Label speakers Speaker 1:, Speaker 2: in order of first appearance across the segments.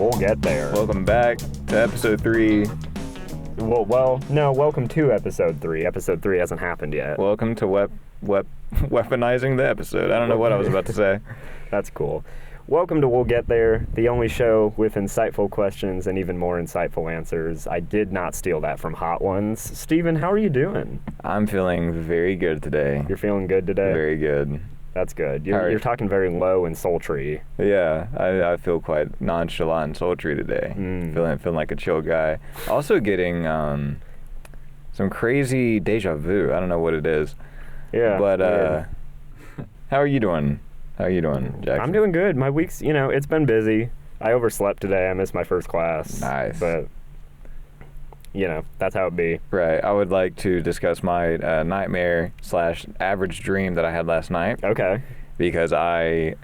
Speaker 1: We'll get there.
Speaker 2: Welcome back to episode 3.
Speaker 1: No, welcome to episode 3. Episode 3 hasn't happened yet.
Speaker 2: Welcome to weaponizing the episode. I don't know what I was about to say.
Speaker 1: That's cool. Welcome to We'll Get There, the only show with insightful questions and even more insightful answers. I did not steal that from Hot Ones. Steven, how are you doing?
Speaker 2: I'm feeling very good today.
Speaker 1: You're feeling good today?
Speaker 2: Very good.
Speaker 1: That's good. You're talking very low and sultry.
Speaker 2: Yeah, I feel quite nonchalant and sultry today. Feeling like a chill guy. Also getting some crazy deja vu. I don't know what it is.
Speaker 1: Yeah.
Speaker 2: But how are you doing? How are you doing, Jackson?
Speaker 1: I'm doing good. My week's, it's been busy. I overslept today. I missed my first class.
Speaker 2: Nice.
Speaker 1: But, that's how it be.
Speaker 2: Right. I would like to discuss my nightmare/average dream that I had last night.
Speaker 1: Okay.
Speaker 2: Because I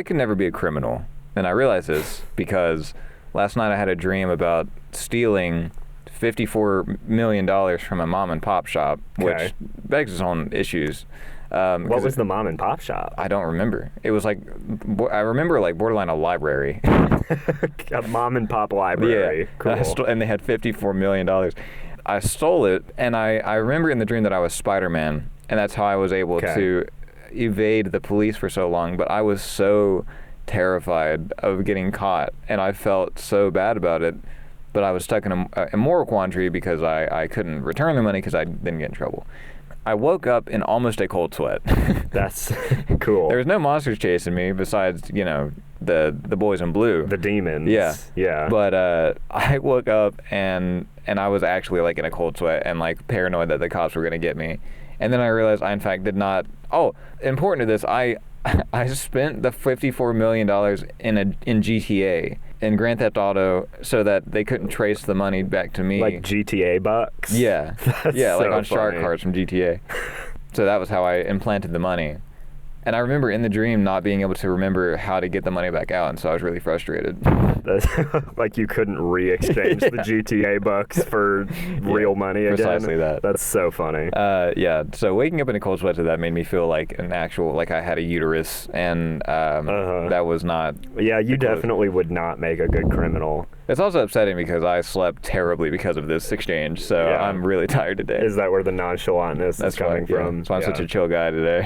Speaker 2: could never be a criminal. And I realize this because last night I had a dream about stealing $54 million from a mom and pop shop, which begs its own issues.
Speaker 1: What was the mom and pop shop?
Speaker 2: I don't remember. It was like, I remember like borderline a library.
Speaker 1: A mom and pop library.
Speaker 2: Yeah.
Speaker 1: Cool.
Speaker 2: And they had $54 million. I stole it, and I remember in the dream that I was Spider-Man, and that's how I was able to evade the police for so long, but I was so terrified of getting caught, and I felt so bad about it, but I was stuck in a moral quandary because I couldn't return the money because I didn't get in trouble. I woke up in almost a cold sweat.
Speaker 1: That's cool.
Speaker 2: There was no monsters chasing me besides, the boys in blue.
Speaker 1: The demons.
Speaker 2: Yeah. But I woke up and I was actually like in a cold sweat and like paranoid that the cops were going to get me. And then I realized I in fact did not. Oh, important to this, I spent the $54 million in GTA in Grand Theft Auto so that they couldn't trace the money back to me.
Speaker 1: Like GTA bucks?
Speaker 2: Yeah.
Speaker 1: That's
Speaker 2: yeah, like
Speaker 1: so
Speaker 2: on shark
Speaker 1: funny.
Speaker 2: cards from GTA. So that was how I implanted the money. And I remember in the dream not being able to remember how to get the money back out, and so I was really frustrated.
Speaker 1: Like you couldn't re-exchange the GTA bucks for real money again?
Speaker 2: Precisely that.
Speaker 1: That's so funny.
Speaker 2: Yeah, so waking up in a cold sweat to that made me feel like like I had a uterus, and that was not...
Speaker 1: Yeah, you definitely would not make a good criminal.
Speaker 2: It's also upsetting because I slept terribly because of this exchange, so I'm really tired today.
Speaker 1: Is that where the nonchalantness is coming from?
Speaker 2: So I'm such a chill guy today.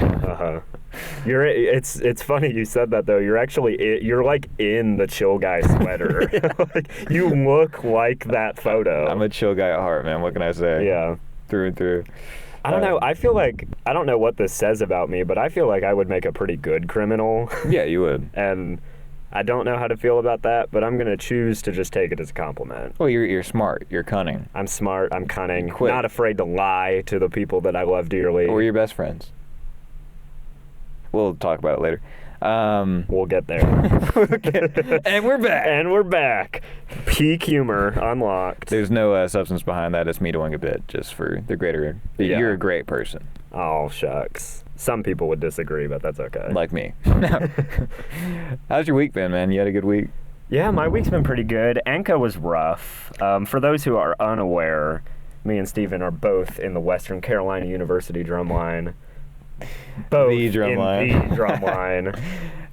Speaker 1: It's funny you said that though. You're like in the chill guy sweater. Like, you look like that photo.
Speaker 2: I'm a chill guy at heart, man. What can I say?
Speaker 1: Yeah.
Speaker 2: Through and through.
Speaker 1: I don't know. I feel like, I don't know what this says about me, but I feel like I would make a pretty good criminal.
Speaker 2: Yeah, you would.
Speaker 1: And I don't know how to feel about that, but I'm going to choose to just take it as a compliment.
Speaker 2: Well, you're smart. You're cunning.
Speaker 1: I'm smart. I'm cunning.
Speaker 2: Quick.
Speaker 1: Not afraid to lie to the people that I love dearly.
Speaker 2: Or your best friends. We'll talk about it later.
Speaker 1: We'll get there.
Speaker 2: And we're back.
Speaker 1: And we're back. Peak humor unlocked.
Speaker 2: There's no substance behind that. It's me doing a bit just for the greater...
Speaker 1: Yeah.
Speaker 2: You're a great person.
Speaker 1: Oh, shucks. Some people would disagree, but that's okay.
Speaker 2: Like me. How's your week been, man? You had a good week?
Speaker 1: Yeah, my week's been pretty good. Anka was rough. For those who are unaware, me and Steven are both in the Western Carolina University drumline. Both
Speaker 2: the drum
Speaker 1: in
Speaker 2: line.
Speaker 1: the drum line.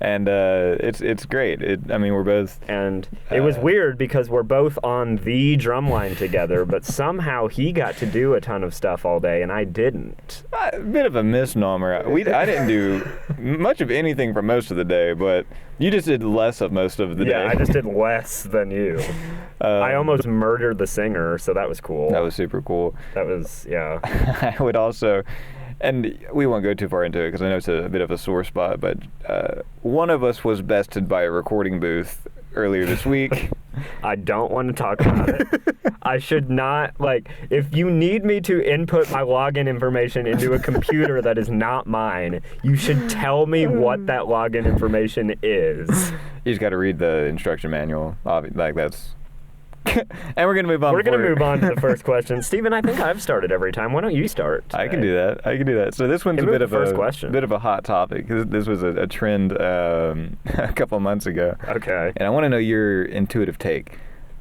Speaker 2: And it's great. We're both...
Speaker 1: And it was weird because we're both on the drum line together, but somehow he got to do a ton of stuff all day and I didn't.
Speaker 2: A bit of a misnomer. I didn't do much of anything for most of the day, but you just did less of most of the day.
Speaker 1: Yeah, I just did less than you. I almost murdered the singer, so that was cool.
Speaker 2: That was super cool.
Speaker 1: That was, yeah.
Speaker 2: I would also... And we won't go too far into it because I know it's a bit of a sore spot, but one of us was bested by a recording booth earlier this week.
Speaker 1: I don't want to talk about it. I should not, if you need me to input my login information into a computer that is not mine, you should tell me what that login information is.
Speaker 2: You just got to read the instruction manual. That's... And we're going to move on.
Speaker 1: We're going to move on to the first question. Steven, I think I've started every time. Why don't you start today?
Speaker 2: I can do that. So this one's a bit of a hot topic. This was a trend a couple months ago.
Speaker 1: Okay.
Speaker 2: And I want to know your intuitive take.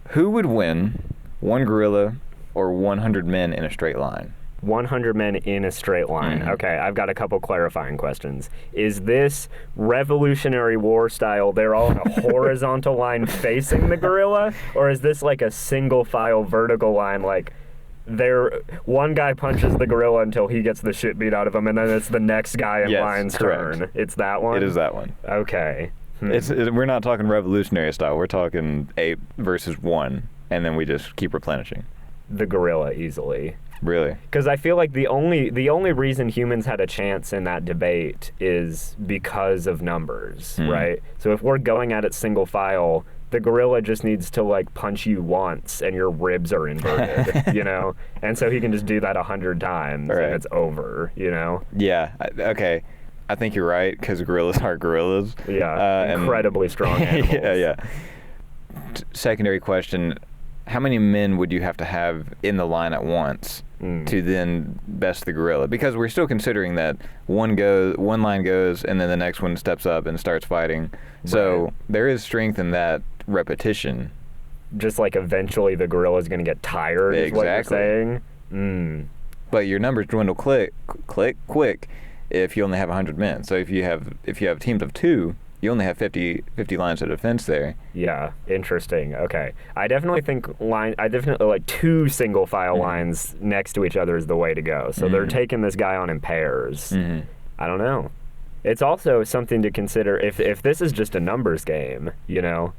Speaker 2: Who would win, one gorilla or 100 men in a straight line?
Speaker 1: 100 men in a straight line.
Speaker 2: Mm-hmm.
Speaker 1: Okay, I've got a couple clarifying questions. Is this Revolutionary War style, they're all in a horizontal line facing the gorilla? Or is this like a single file vertical line, like one guy punches the gorilla until he gets the shit beat out of him, and then it's the next guy in line's
Speaker 2: correct.
Speaker 1: turn? It's that one?
Speaker 2: It is that one.
Speaker 1: Okay.
Speaker 2: We're not talking revolutionary style. We're talking 8 versus 1, and then we just keep replenishing.
Speaker 1: The gorilla easily.
Speaker 2: Really?
Speaker 1: Because I feel like the only reason humans had a chance in that debate is because of numbers, right? So if we're going at it single file, the gorilla just needs to like punch you once and your ribs are inverted, you know? And so he can just do that 100 times and it's over, you know?
Speaker 2: Yeah. Okay. I think you're right, because gorillas are gorillas.
Speaker 1: Yeah. Incredibly strong animals.
Speaker 2: Yeah. Secondary question. How many men would you have to have in the line at once to then best the gorilla? Because we're still considering that one line goes, and then the next one steps up and starts fighting. So there is strength in that repetition.
Speaker 1: Just like eventually the gorilla's going to get tired, is what you're saying?
Speaker 2: But your numbers dwindle quick if you only have 100 men. So if you have teams of 2, you only have 50 lines of defense there.
Speaker 1: Yeah, interesting. Okay. I definitely like 2 single file lines next to each other is the way to go. So they're taking this guy on in pairs. I don't know. It's also something to consider if this is just a numbers game, you know.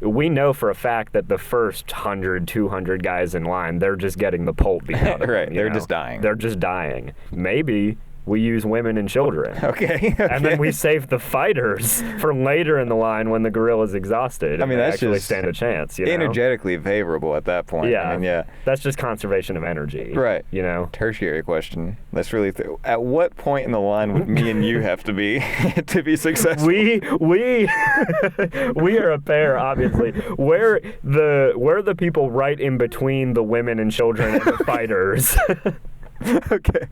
Speaker 1: We know for a fact that the first 100, 200 guys in line, they're just getting the pulp beat out of them.
Speaker 2: Right, they're just dying.
Speaker 1: They're just dying. Maybe we use women and children.
Speaker 2: Okay.
Speaker 1: And then we save the fighters for later in the line when the gorilla's exhausted.
Speaker 2: I mean,
Speaker 1: and
Speaker 2: that's
Speaker 1: actually
Speaker 2: just
Speaker 1: stand a chance. You know?
Speaker 2: Energetically favorable at that point.
Speaker 1: Yeah.
Speaker 2: I mean, yeah.
Speaker 1: That's just conservation of energy.
Speaker 2: Right.
Speaker 1: You know?
Speaker 2: Tertiary question. Let's really at what point in the line would me and you have to be to be successful?
Speaker 1: We are a pair, obviously. We're the people right in between the women and children and the fighters.
Speaker 2: Okay.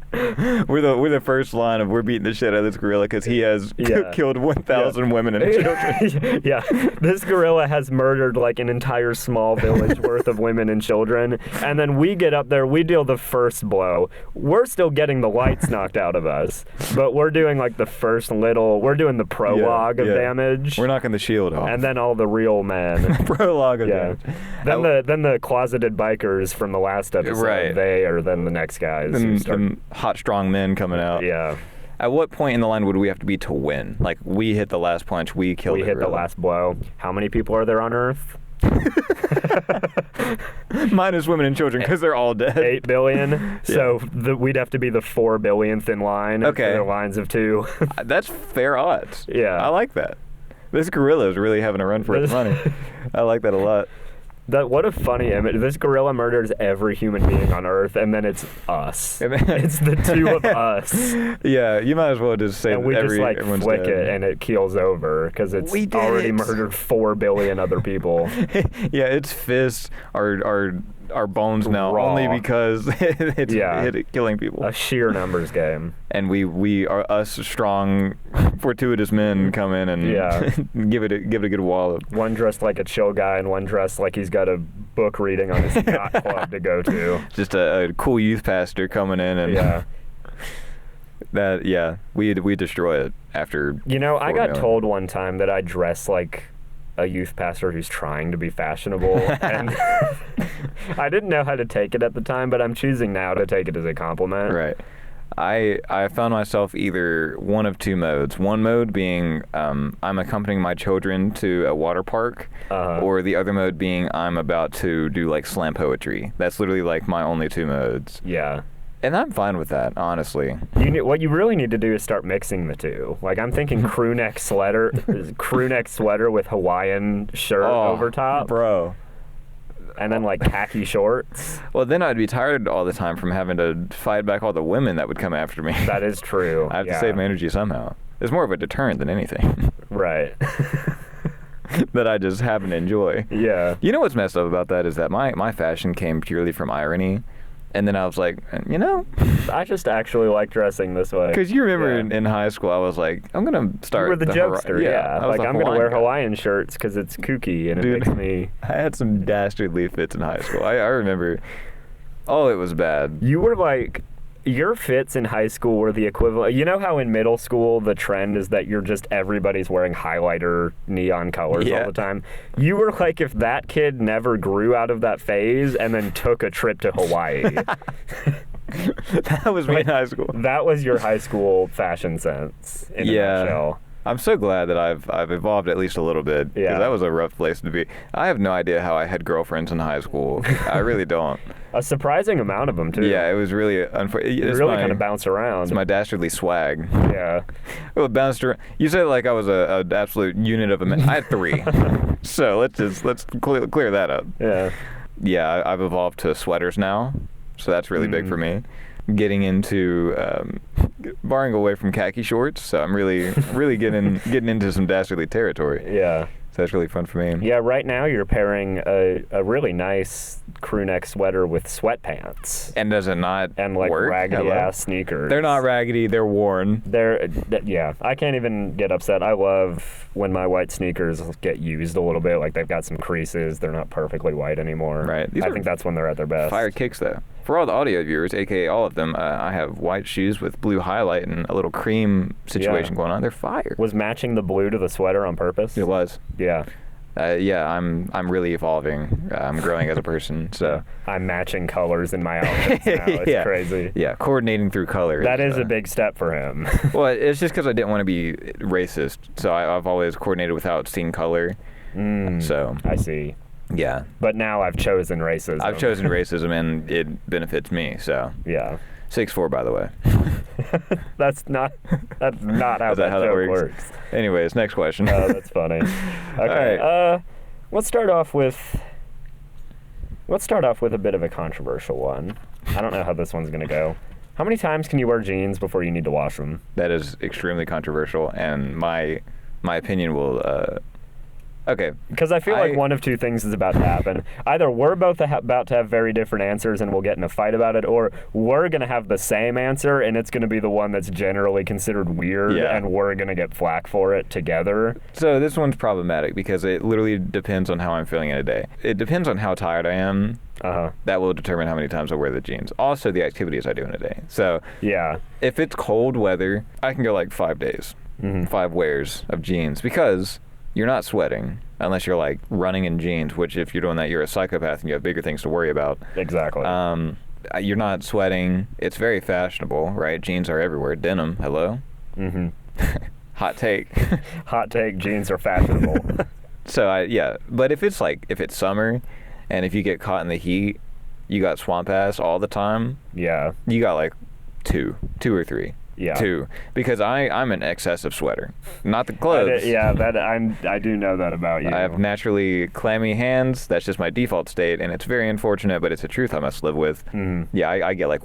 Speaker 2: We're the first line of we're beating the shit out of this gorilla because he has killed 1,000 women and children.
Speaker 1: Yeah. This gorilla has murdered like an entire small village worth of women and children. And then we get up there, we deal the first blow. We're still getting the lights knocked out of us, but we're doing like the first we're doing the prologue of damage.
Speaker 2: We're knocking the shield off.
Speaker 1: And then all the real men.
Speaker 2: Prologue of damage.
Speaker 1: Then the closeted bikers from the last episode, they are then the next guys.
Speaker 2: Some hot, strong men coming out.
Speaker 1: Yeah.
Speaker 2: At what point in the line would we have to be to win? Like, we hit the last punch, we killed the gorilla.
Speaker 1: We hit the last blow. How many people are there on Earth?
Speaker 2: Minus women and children, because they're all dead.
Speaker 1: 8 billion. So we'd have to be the 4 billionth in line.
Speaker 2: Okay.
Speaker 1: For their lines of 2.
Speaker 2: That's fair odds.
Speaker 1: Yeah.
Speaker 2: I like that. This gorilla is really having a run for its money. I like that a lot.
Speaker 1: What a funny image. This gorilla murders every human being on Earth, and then it's us. It's the 2 of us.
Speaker 2: Yeah, you might as well just say
Speaker 1: and we just like
Speaker 2: everyone's
Speaker 1: flick
Speaker 2: dead.
Speaker 1: it, and it keels over because it's already murdered 4 billion other people.
Speaker 2: Yeah, its fists are bones now
Speaker 1: raw.
Speaker 2: only because it's killing people.
Speaker 1: A sheer numbers game.
Speaker 2: And we are us strong, fortuitous men come in and give it a good wallop.
Speaker 1: One dressed like a chill guy, and one dressed like he's got a book reading on his yacht club to go to.
Speaker 2: Just a cool youth pastor coming in and we destroy it after.
Speaker 1: You know, I got told one time that I dress like a youth pastor who's trying to be fashionable, and I didn't know how to take it at the time, but I'm choosing now to take it as a compliment.
Speaker 2: Right. I found myself either one of 2 modes. One mode being I'm accompanying my children to a water park, or the other mode being I'm about to do like slam poetry. That's literally like my only 2 modes.
Speaker 1: Yeah.
Speaker 2: And I'm fine with that, honestly.
Speaker 1: What you really need to do is start mixing the 2. Like, I'm thinking crew neck sweater with Hawaiian shirt over top.
Speaker 2: Bro.
Speaker 1: And then, like, khaki shorts.
Speaker 2: Well, then I'd be tired all the time from having to fight back all the women that would come after me.
Speaker 1: That is true.
Speaker 2: I have to save my energy somehow. It's more of a deterrent than anything.
Speaker 1: Right.
Speaker 2: That I just happen to enjoy.
Speaker 1: Yeah.
Speaker 2: You know what's messed up about that is that my fashion came purely from irony. And then I was like, you know,
Speaker 1: I just actually like dressing this way.
Speaker 2: Because you remember in high school, I was like, I'm going to start.
Speaker 1: You were the jokester, Like, I'm going to wear Hawaiian shirts because it's kooky and it makes me.
Speaker 2: I had some dastardly fits in high school. I remember. Oh, it was bad.
Speaker 1: You were like Your fits in high school were the equivalent. You know how in middle school the trend is that everybody's wearing highlighter neon colors all the time? You were like if that kid never grew out of that phase and then took a trip to Hawaii.
Speaker 2: That was me in high school.
Speaker 1: That was your high school fashion sense in a nutshell.
Speaker 2: I'm so glad that I've evolved at least a little bit.
Speaker 1: Yeah.
Speaker 2: That was a rough place to be. I have no idea how I had girlfriends in high school. I really don't.
Speaker 1: A surprising amount of them, too.
Speaker 2: Yeah, it was really unfortunate.
Speaker 1: You really kind of bounce around.
Speaker 2: It's my dastardly swag.
Speaker 1: Yeah.
Speaker 2: Well, bounced around. You said like I was an absolute unit of a man. I had 3. So let's clear that up.
Speaker 1: Yeah.
Speaker 2: Yeah, I've evolved to sweaters now. So that's really big for me. Getting into barring away from khaki shorts, so I'm really getting into some dastardly territory.
Speaker 1: Yeah.
Speaker 2: So that's really fun for me.
Speaker 1: Yeah, right now you're pairing a really nice crew neck sweater with sweatpants.
Speaker 2: And does it not
Speaker 1: and like
Speaker 2: work?
Speaker 1: raggedy ass sneakers.
Speaker 2: They're not raggedy, they're worn.
Speaker 1: Yeah, I can't even get upset. I love when my white sneakers get used a little bit, like they've got some creases, they're not perfectly white anymore.
Speaker 2: Right.
Speaker 1: I think that's when they're at their best.
Speaker 2: Fire kicks though. For all the audio viewers, aka all of them, I have white shoes with blue highlight and a little cream situation going on. They're fire.
Speaker 1: Was matching the blue to the sweater on purpose?
Speaker 2: It was.
Speaker 1: Yeah.
Speaker 2: I'm really evolving. I'm growing as a person. So
Speaker 1: I'm matching colors in my outfits now. It's crazy.
Speaker 2: Yeah, coordinating through colors.
Speaker 1: That is a big step for him.
Speaker 2: Well, it's just because I didn't want to be racist, so I've always coordinated without seeing color. So
Speaker 1: I see.
Speaker 2: Yeah.
Speaker 1: But now I've chosen racism.
Speaker 2: I've chosen racism, and it benefits me. So
Speaker 1: yeah.
Speaker 2: 6'4", by the way.
Speaker 1: That's not how that joke works.
Speaker 2: Anyways, next question.
Speaker 1: Oh, that's funny. Okay.
Speaker 2: Right.
Speaker 1: Let's start off with a bit of a controversial one. I don't know how this one's gonna go. How many times can you wear jeans before you need to wash them?
Speaker 2: That is extremely controversial, and my opinion will. Okay.
Speaker 1: Because I feel like one of two things is about to happen. Either we're both about to have very different answers and we'll get in a fight about it, or we're going to have the same answer and it's going to be the one that's generally considered weird and we're going to get flack for it together.
Speaker 2: So this one's problematic because it literally depends on how I'm feeling in a day. It depends on how tired I am. That will determine how many times I wear the jeans. Also, the activities I do in a day. So
Speaker 1: yeah,
Speaker 2: if it's cold weather, I can go like 5 days, 5 wears of jeans because you're not sweating unless you're like running in jeans, which if you're doing that, you're a psychopath and you have bigger things to worry about.
Speaker 1: Exactly.
Speaker 2: You're not sweating. It's very fashionable, right? Jeans are everywhere. Denim, hello? Hot take.
Speaker 1: Hot take, jeans are fashionable.
Speaker 2: So, but if it's summer and if you get caught in the heat, you got swamp ass all the time.
Speaker 1: Yeah.
Speaker 2: You got like 2 or 3.
Speaker 1: Yeah.
Speaker 2: 2, because I'm an excessive sweater, not the clothes.
Speaker 1: I do know that about you.
Speaker 2: I have naturally clammy hands. That's just my default state, and it's very unfortunate, but it's a truth I must live with. Yeah, I get like,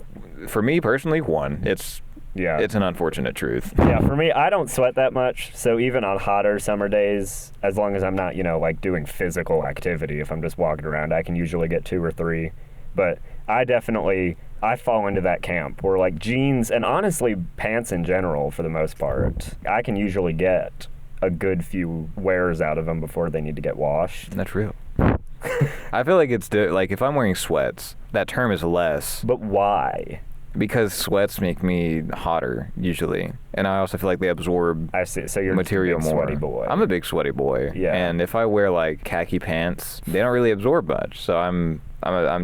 Speaker 2: for me personally, 1. It's an unfortunate truth.
Speaker 1: Yeah, for me, I don't sweat that much, so even on hotter summer days, as long as I'm not, like doing physical activity, if I'm just walking around, I can usually get 2 or 3. But I fall into that camp where like jeans and honestly pants in general for the most part, I can usually get a good few wears out of them before they need to get washed.
Speaker 2: That's real. I feel like like if I'm wearing sweats, that term is less.
Speaker 1: But why?
Speaker 2: Because sweats make me hotter usually, and I also feel like they absorb.
Speaker 1: I see. So you're
Speaker 2: material
Speaker 1: just a big
Speaker 2: more.
Speaker 1: Sweaty boy.
Speaker 2: I'm a big sweaty boy. Yeah. And if I wear like khaki pants, they don't really absorb much. So I'm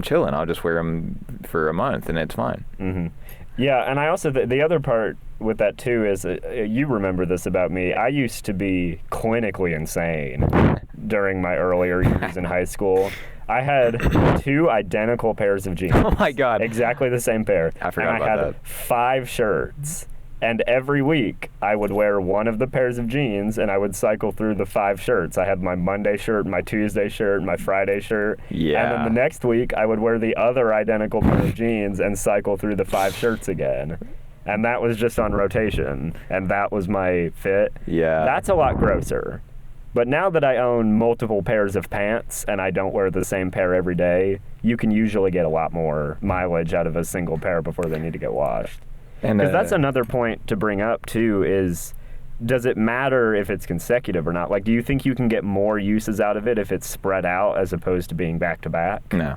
Speaker 2: chilling. I'll just wear them for a month and it's fine.
Speaker 1: Yeah, and I also the other part with that too is you remember this about me. I used to be clinically insane during my earlier years in high school. I had 2 identical pairs of jeans.
Speaker 2: Oh my God.
Speaker 1: Exactly the same pair.
Speaker 2: I forgot about that.
Speaker 1: And I had 5 shirts. And every week, I would wear one of the pairs of jeans, and I would cycle through the 5 shirts. I had my Monday shirt, my Tuesday shirt, my Friday shirt.
Speaker 2: Yeah.
Speaker 1: And then the next week, I would wear the other identical pair of jeans and cycle through the 5 shirts again. And that was just on rotation. And that was my fit.
Speaker 2: Yeah.
Speaker 1: That's a lot grosser. But now that I own multiple pairs of pants and I don't wear the same pair every day, you can usually get a lot more mileage out of a single pair before they need to get washed. Because that's another point to bring up, too, is does it matter if it's consecutive or not? Like, do you think you can get more uses out of it if it's spread out as opposed to being back-to-back?
Speaker 2: No.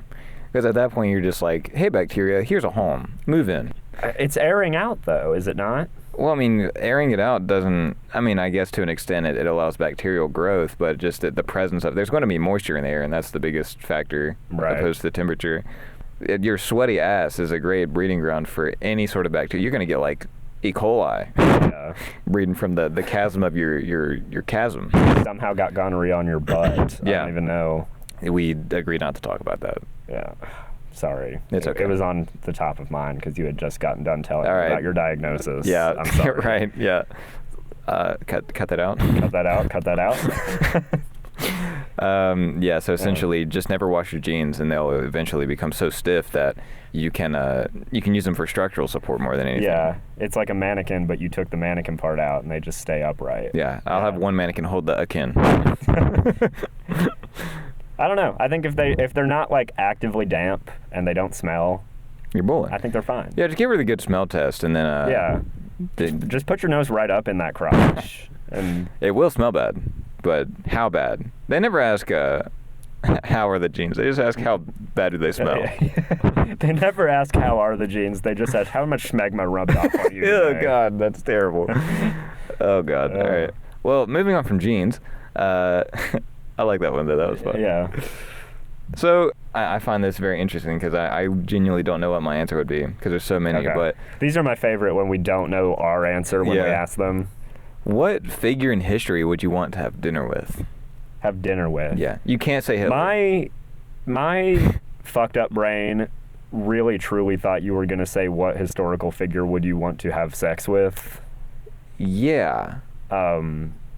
Speaker 2: Because at that point, you're just like, hey, bacteria, here's a home. Move in.
Speaker 1: It's airing out, though, is it not?
Speaker 2: Well, I mean, airing it out doesn't, I mean, I guess to an extent it allows bacterial growth, but just the presence of, there's going to be moisture in the air, and that's the biggest factor opposed to the temperature. Your sweaty ass is a great breeding ground for any sort of bacteria. You're going to get like E. coli breeding from the chasm of your chasm.
Speaker 1: Somehow got gonorrhea on your butt. I don't even know.
Speaker 2: We agreed not to talk about that.
Speaker 1: Yeah. Sorry.
Speaker 2: It's okay.
Speaker 1: It was on the top of mind because you had just gotten done telling me about your diagnosis.
Speaker 2: Yeah.
Speaker 1: I'm sorry.
Speaker 2: Right. Yeah. Cut that out.
Speaker 1: Cut that out. Cut that out.
Speaker 2: Yeah, so essentially just never wash your jeans and they'll eventually become so stiff that you can use them for structural support more than anything.
Speaker 1: Yeah, it's like a mannequin, but you took the mannequin part out and they just stay upright.
Speaker 2: Yeah, I'll have one mannequin hold the akin.
Speaker 1: I don't know. I think if they're not like actively damp and they don't smell,
Speaker 2: you're bowling.
Speaker 1: I think they're fine.
Speaker 2: Yeah, just give her the good smell test and then
Speaker 1: just put your nose right up in that crotch and
Speaker 2: it will smell bad. But how bad? They never ask, how are the jeans? They just ask how bad do they smell.
Speaker 1: They never ask how are the jeans. They just ask how much smegma rubbed off on you.
Speaker 2: Oh, God, that's terrible. Oh, God. All right. Well, moving on from jeans, I like that one, though. That was fun.
Speaker 1: Yeah.
Speaker 2: So I find this very interesting because I genuinely don't know what my answer would be because there's so many.
Speaker 1: Okay.
Speaker 2: But
Speaker 1: these are my favorite when we don't know our answer when we ask them.
Speaker 2: What figure in history would you want to have dinner with?
Speaker 1: Have dinner with?
Speaker 2: Yeah. You can't say Hitler.
Speaker 1: My fucked up brain really truly thought you were going to say what historical figure would you want to have sex with?
Speaker 2: Yeah. Let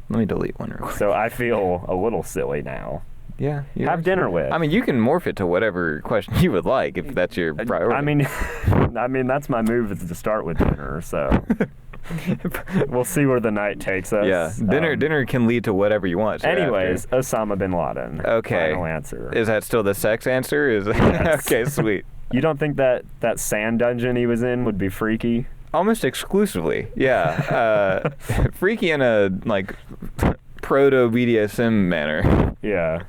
Speaker 2: me delete one real quick.
Speaker 1: So I feel a little silly now.
Speaker 2: Yeah.
Speaker 1: Have dinner with.
Speaker 2: I mean, you can morph it to whatever question you would like if that's your priority.
Speaker 1: I mean that's my move is to start with dinner, so we'll see where the night takes us.
Speaker 2: Yeah, dinner can lead to whatever you want. So
Speaker 1: anyways, Osama bin Laden.
Speaker 2: Okay.
Speaker 1: Final answer.
Speaker 2: Is that still the sex answer?
Speaker 1: Yes.
Speaker 2: Okay, sweet.
Speaker 1: You don't think that sand dungeon he was in would be freaky?
Speaker 2: Almost exclusively, yeah. Freaky in a like proto BDSM manner.
Speaker 1: Yeah.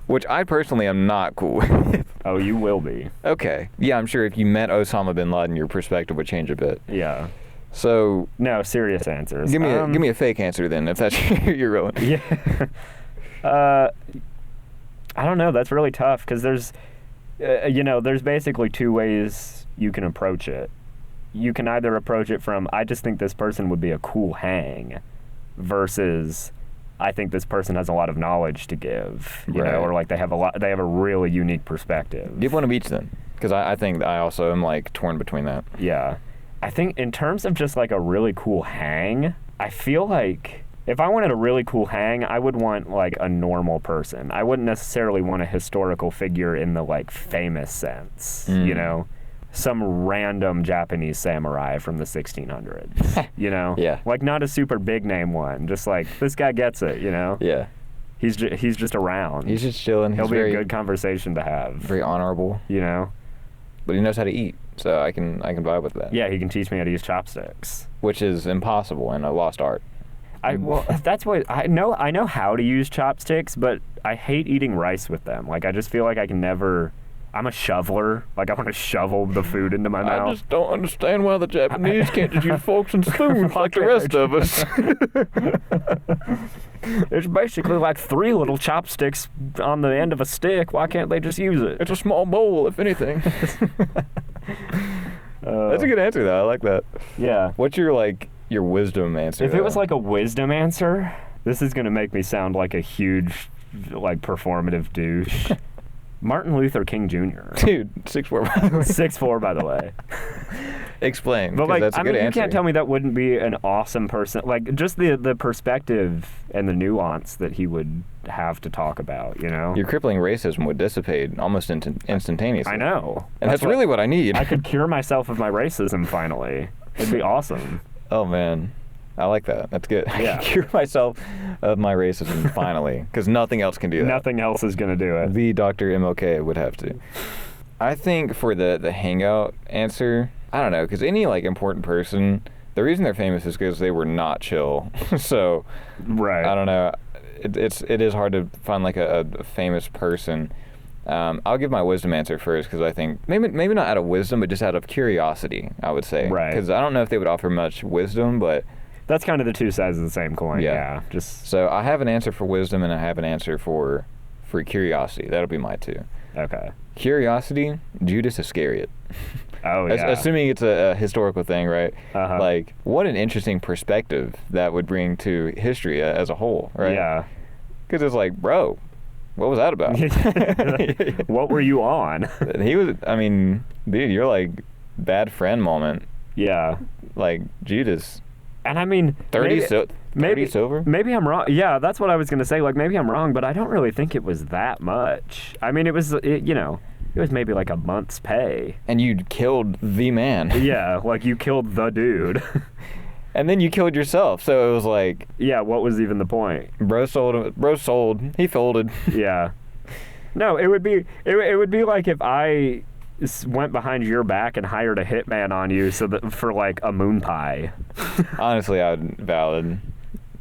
Speaker 2: Which I personally am not cool with.
Speaker 1: Oh, you will be.
Speaker 2: Okay. Yeah, I'm sure if you met Osama bin Laden, your perspective would change a bit.
Speaker 1: Yeah.
Speaker 2: So
Speaker 1: no, serious answers.
Speaker 2: Give me a fake answer then, if that's you're rolling.
Speaker 1: Yeah. I don't know. That's really tough because there's, there's basically two ways you can approach it. You can either approach it from I just think this person would be a cool hang, versus I think this person has a lot of knowledge to give, you know, or like they have a really unique perspective.
Speaker 2: Give one of each then, because I think I also am like torn between that.
Speaker 1: Yeah. I think in terms of just like a really cool hang, I feel like if I wanted a really cool hang, I would want like a normal person. I wouldn't necessarily want a historical figure in the like famous sense, you know? Some random Japanese samurai from the 1600s, you know?
Speaker 2: Yeah.
Speaker 1: Like not a super big name one, just like this guy gets it, you know?
Speaker 2: Yeah.
Speaker 1: He's just around.
Speaker 2: He's just chilling.
Speaker 1: He'll be a good conversation to have.
Speaker 2: Very honorable.
Speaker 1: You know?
Speaker 2: But he knows how to eat, so I can vibe with that.
Speaker 1: Yeah, he can teach me how to use chopsticks.
Speaker 2: Which is impossible and a lost art.
Speaker 1: Well, that's what I know. I know how to use chopsticks, but I hate eating rice with them. Like I just feel like I can never. I'm a shoveler. Like I want to shovel the food into my mouth.
Speaker 2: I just don't understand why the Japanese can't just use forks and spoons like the rest of us.
Speaker 1: It's basically like 3 little chopsticks on the end of a stick. Why can't they just use it?
Speaker 2: It's a small bowl, if anything. That's a good answer, though. I like that.
Speaker 1: Yeah.
Speaker 2: What's your wisdom answer?
Speaker 1: If it was like a wisdom answer, this is gonna make me sound like a huge, like performative douche. Martin Luther King Jr.
Speaker 2: Dude, 6'4", by the way.
Speaker 1: 6'4", by the way.
Speaker 2: Explain,
Speaker 1: but like,
Speaker 2: that's a good answer.
Speaker 1: You can't tell me that wouldn't be an awesome person. Like, just the perspective and the nuance that he would have to talk about, you know?
Speaker 2: Your crippling racism would dissipate almost instantaneously.
Speaker 1: I know.
Speaker 2: And that's really what I need.
Speaker 1: I could cure myself of my racism, finally. It'd be awesome.
Speaker 2: Oh, man. I like that. That's good.
Speaker 1: Yeah.
Speaker 2: I can cure myself of my racism, finally, because nothing else can do that.
Speaker 1: Nothing else is going to do it.
Speaker 2: The Dr. MLK would have to. I think for the hangout answer, I don't know, because any important person, the reason they're famous is because they were not chill. So,
Speaker 1: right.
Speaker 2: I don't know. It is hard to find a famous person I'll give my wisdom answer first because I think maybe not out of wisdom, but just out of curiosity, I would say.
Speaker 1: Right.
Speaker 2: Because I don't know if they would offer much wisdom, but
Speaker 1: that's kind of the two sides of the same coin. Yeah. Just
Speaker 2: so I have an answer for wisdom and I have an answer for curiosity. That'll be my two.
Speaker 1: Okay.
Speaker 2: Curiosity, Judas Iscariot.
Speaker 1: Oh yeah.
Speaker 2: Assuming it's a historical thing, right?
Speaker 1: Uh-huh.
Speaker 2: Like, what an interesting perspective that would bring to history as a whole, right?
Speaker 1: Yeah.
Speaker 2: Because it's like, bro, what was that about?
Speaker 1: What were you on?
Speaker 2: He was, I mean, dude, you're like bad friend moment.
Speaker 1: Yeah.
Speaker 2: Like, Judas.
Speaker 1: And I mean,
Speaker 2: 30 silver?
Speaker 1: Maybe I'm wrong. Yeah, that's what I was going to say. Like, maybe I'm wrong, but I don't really think it was that much. I mean, it was maybe like a month's pay.
Speaker 2: And you killed the man.
Speaker 1: Yeah, like you killed the dude.
Speaker 2: And then you killed yourself. So it was like...
Speaker 1: Yeah, what was even the point?
Speaker 2: Bro sold. He folded.
Speaker 1: Yeah. No, it would be like if I went behind your back and hired a hitman on you for like a moon pie.
Speaker 2: Honestly, valid.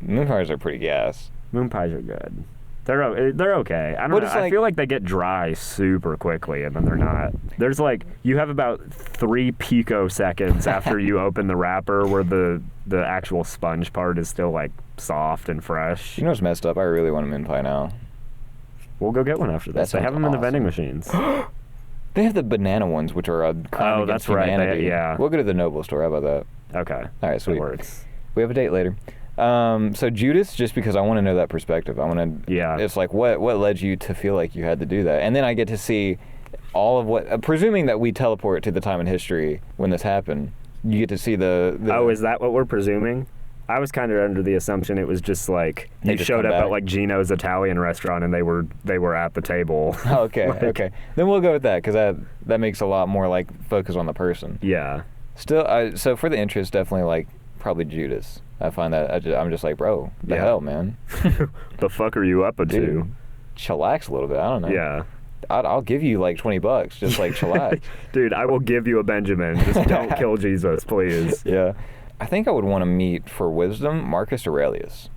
Speaker 2: Moon pies are pretty gas.
Speaker 1: Moon pies are good. They're okay. I don't know. I feel like they get dry super quickly, and then they're not. There's like, you have about 3 picoseconds after you open the wrapper where the actual sponge part is still like soft and fresh.
Speaker 2: You know what's messed up? I really want a moon pie now.
Speaker 1: We'll go get one after this. They have them in the vending machines.
Speaker 2: They have the banana ones, which are a crime against humanity.
Speaker 1: Yeah.
Speaker 2: We'll go to the Noble store. How about that?
Speaker 1: Okay.
Speaker 2: All right, sweet.
Speaker 1: That works.
Speaker 2: We have a date later. So Judas, just because I want to know that perspective. It's like, what led you to feel like you had to do that? And then I get to see all of what, presuming that we teleport to the time in history when this happened, you get to see the
Speaker 1: Oh, is that what we're presuming? I was kind of under the assumption it was just like you showed up at like Gino's Italian restaurant and they were at the table.
Speaker 2: Oh, okay, okay. Then we'll go with that because that makes a lot more like focus on the person.
Speaker 1: Yeah.
Speaker 2: Still, so for the interest, definitely like probably Judas. I find that I'm just like, bro, the hell, man.
Speaker 1: The fuck are you up to?
Speaker 2: Dude, chillax a little bit. I don't know.
Speaker 1: Yeah.
Speaker 2: I'll give you like $20, just like chillax.
Speaker 1: Dude, I will give you a Benjamin. Just don't kill Jesus, please.
Speaker 2: Yeah. I think I would want to meet for wisdom Marcus Aurelius.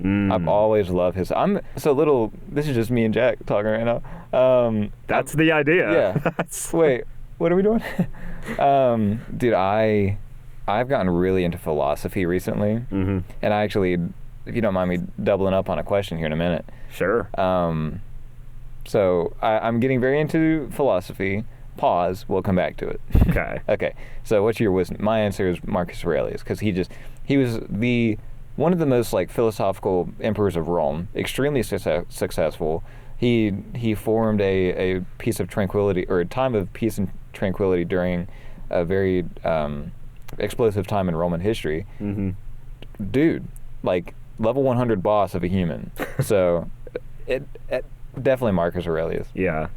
Speaker 2: I've always loved his. This is just me and Jack talking right now.
Speaker 1: That's the idea.
Speaker 2: Yeah. Wait, what are we doing? Dude, I've gotten really into philosophy recently, and I actually, if you don't mind me doubling up on a question here in a minute.
Speaker 1: Sure.
Speaker 2: So I'm getting very into philosophy. Pause. We'll come back to it.
Speaker 1: Okay.
Speaker 2: Okay. So what's your wisdom? My answer is Marcus Aurelius because he was one of the most like philosophical emperors of Rome. Extremely successful. He formed a piece of tranquility or a time of peace and tranquility during a very explosive time in Roman history. Mm-hmm. Dude, like level 100 boss of a human. So it definitely Marcus Aurelius.
Speaker 1: Yeah.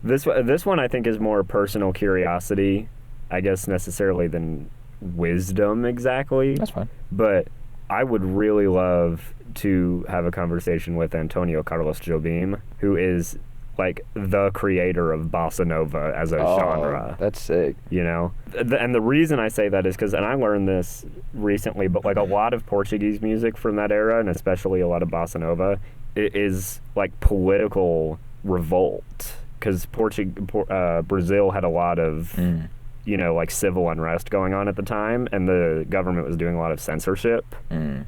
Speaker 1: This one I think is more personal curiosity, I guess, necessarily than wisdom exactly.
Speaker 2: That's fine.
Speaker 1: But I would really love to have a conversation with Antonio Carlos Jobim, who is like the creator of bossa nova as a genre.
Speaker 2: That's sick.
Speaker 1: You know? And the reason I say that is because, and I learned this recently, but like a lot of Portuguese music from that era, and especially a lot of bossa nova, it is like political revolt. Because Brazil had a lot of, like civil unrest going on at the time, and the government was doing a lot of censorship, and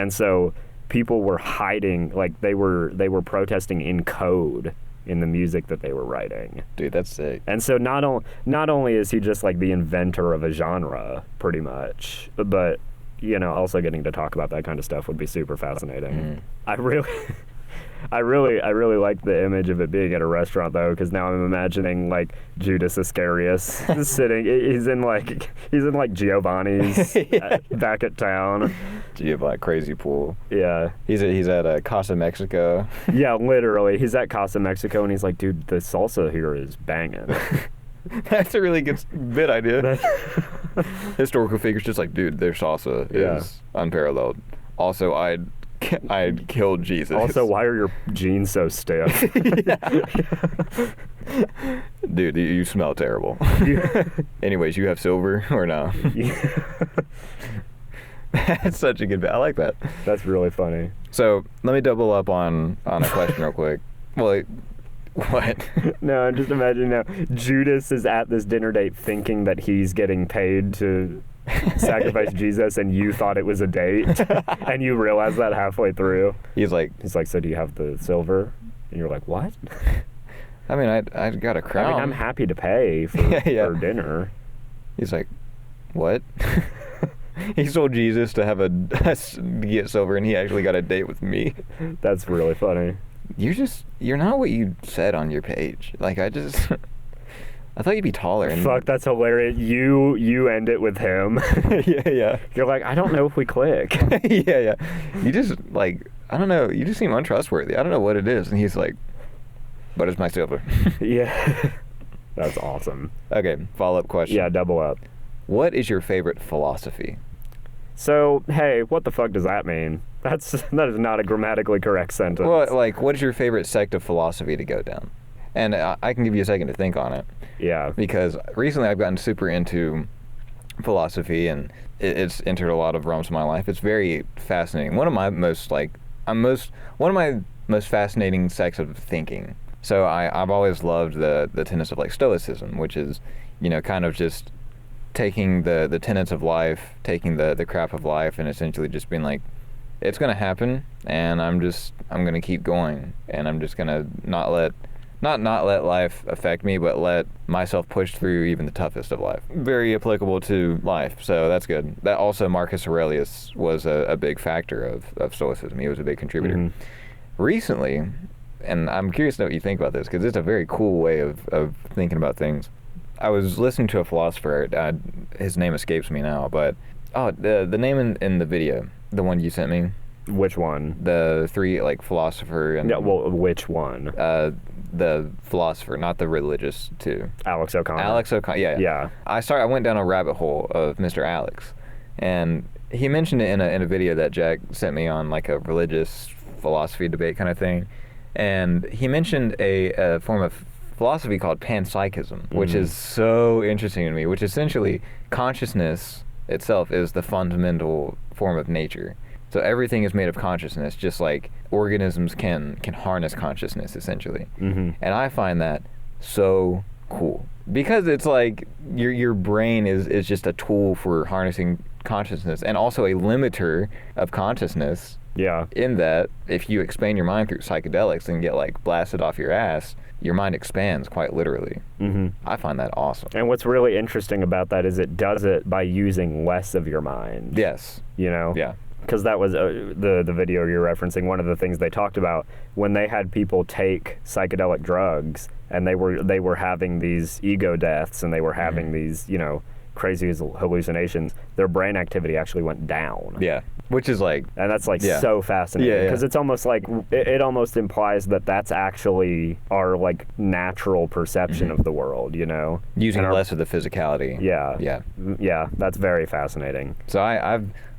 Speaker 1: so people were hiding, like they were protesting in code in the music that they were writing.
Speaker 2: Dude, that's sick.
Speaker 1: And so not only is he just like the inventor of a genre, pretty much, but also getting to talk about that kind of stuff would be super fascinating. I really like the image of it being at a restaurant though, because now I'm imagining like Judas Iscariot sitting. He's in like Giovanni's back at town.
Speaker 2: Giovanni Crazy Pool.
Speaker 1: Yeah.
Speaker 2: He's at Casa Mexico.
Speaker 1: Yeah, literally. He's at Casa Mexico and he's like, dude, the salsa here is banging.
Speaker 2: That's a really good bit idea. Historical figures just like, dude, their salsa is unparalleled. Also, I'd killed Jesus.
Speaker 1: Also, why are your jeans so stiff?
Speaker 2: Dude, you smell terrible. Anyways, you have silver or no? That's such a good bit. I like that.
Speaker 1: That's really funny.
Speaker 2: So let me double up on a question real quick. Well, What?
Speaker 1: No, I'm just imagining now. Judas is at this dinner date thinking that he's getting paid to sacrifice Jesus, and you thought it was a date, and you realize that halfway through.
Speaker 2: He's like,
Speaker 1: so do you have the silver? And you're like, what?
Speaker 2: I mean, I got a crown.
Speaker 1: I mean, I'm happy to pay for, for dinner.
Speaker 2: He's like, what? He sold Jesus to have to get silver, and he actually got a date with me.
Speaker 1: That's really funny.
Speaker 2: You're not what you said on your page. Like, I thought you'd be taller. And
Speaker 1: Fuck, that's hilarious. You end it with him.
Speaker 2: Yeah.
Speaker 1: You're like, I don't know if we click.
Speaker 2: Yeah. You just, like, I don't know. You just seem untrustworthy. I don't know what it is. And he's like, but it's my silver.
Speaker 1: Yeah. That's awesome.
Speaker 2: Okay, follow-up question.
Speaker 1: Yeah, double up.
Speaker 2: What is your favorite philosophy?
Speaker 1: So, hey, what the fuck does that mean? That is not a grammatically correct sentence.
Speaker 2: Well, like, what is your favorite sect of philosophy to go down? And I can give you a second to think on it.
Speaker 1: Yeah.
Speaker 2: Because recently I've gotten super into philosophy, and it's entered a lot of realms of my life. It's very fascinating. One of my most fascinating sects of thinking. So I've always loved the tenets of like Stoicism, which is, kind of just taking the tenets of life, taking the crap of life, and essentially just being like, it's gonna happen, and I'm gonna keep going, and I'm just gonna not let life affect me, but let myself push through even the toughest of life. Very applicable to life, so that's good. That also, Marcus Aurelius was a big factor of Stoicism. He was a big contributor. Mm-hmm. Recently, and I'm curious to know what you think about this, because it's a very cool way of thinking about things. I was listening to a philosopher, his name escapes me now, but the name in the video, the one you sent me.
Speaker 1: Which one?
Speaker 2: The three, like, philosopher and...
Speaker 1: Yeah, well, which one?
Speaker 2: The philosopher, not the religious, too.
Speaker 1: Alex O'Connor.
Speaker 2: Alex O'Connor, yeah. I went down a rabbit hole of Mr. Alex, and he mentioned it in a video that Jack sent me on, like, a religious philosophy debate kind of thing, and he mentioned a form of philosophy called panpsychism, which is so interesting to me, which essentially, consciousness itself is the fundamental form of nature. So everything is made of consciousness, just like organisms can harness consciousness, essentially. Mm-hmm. And I find that so cool. Because it's like your brain is just a tool for harnessing consciousness, and also a limiter of consciousness.
Speaker 1: Yeah.
Speaker 2: In that, if you expand your mind through psychedelics and get, like, blasted off your ass, your mind expands quite literally. Mm-hmm. I find that awesome.
Speaker 1: And what's really interesting about that is it does it by using less of your mind.
Speaker 2: Yes.
Speaker 1: Yeah. Because that was the video you're referencing. One of the things they talked about when they had people take psychedelic drugs, and they were having these ego deaths, and they were having these crazy hallucinations. Their brain activity actually went down.
Speaker 2: Yeah. Which is like...
Speaker 1: And that's like so fascinating. Because it's almost like... It almost implies that that's actually our like natural perception of the world,
Speaker 2: Using less of the physicality.
Speaker 1: Yeah. Yeah, that's very fascinating.
Speaker 2: So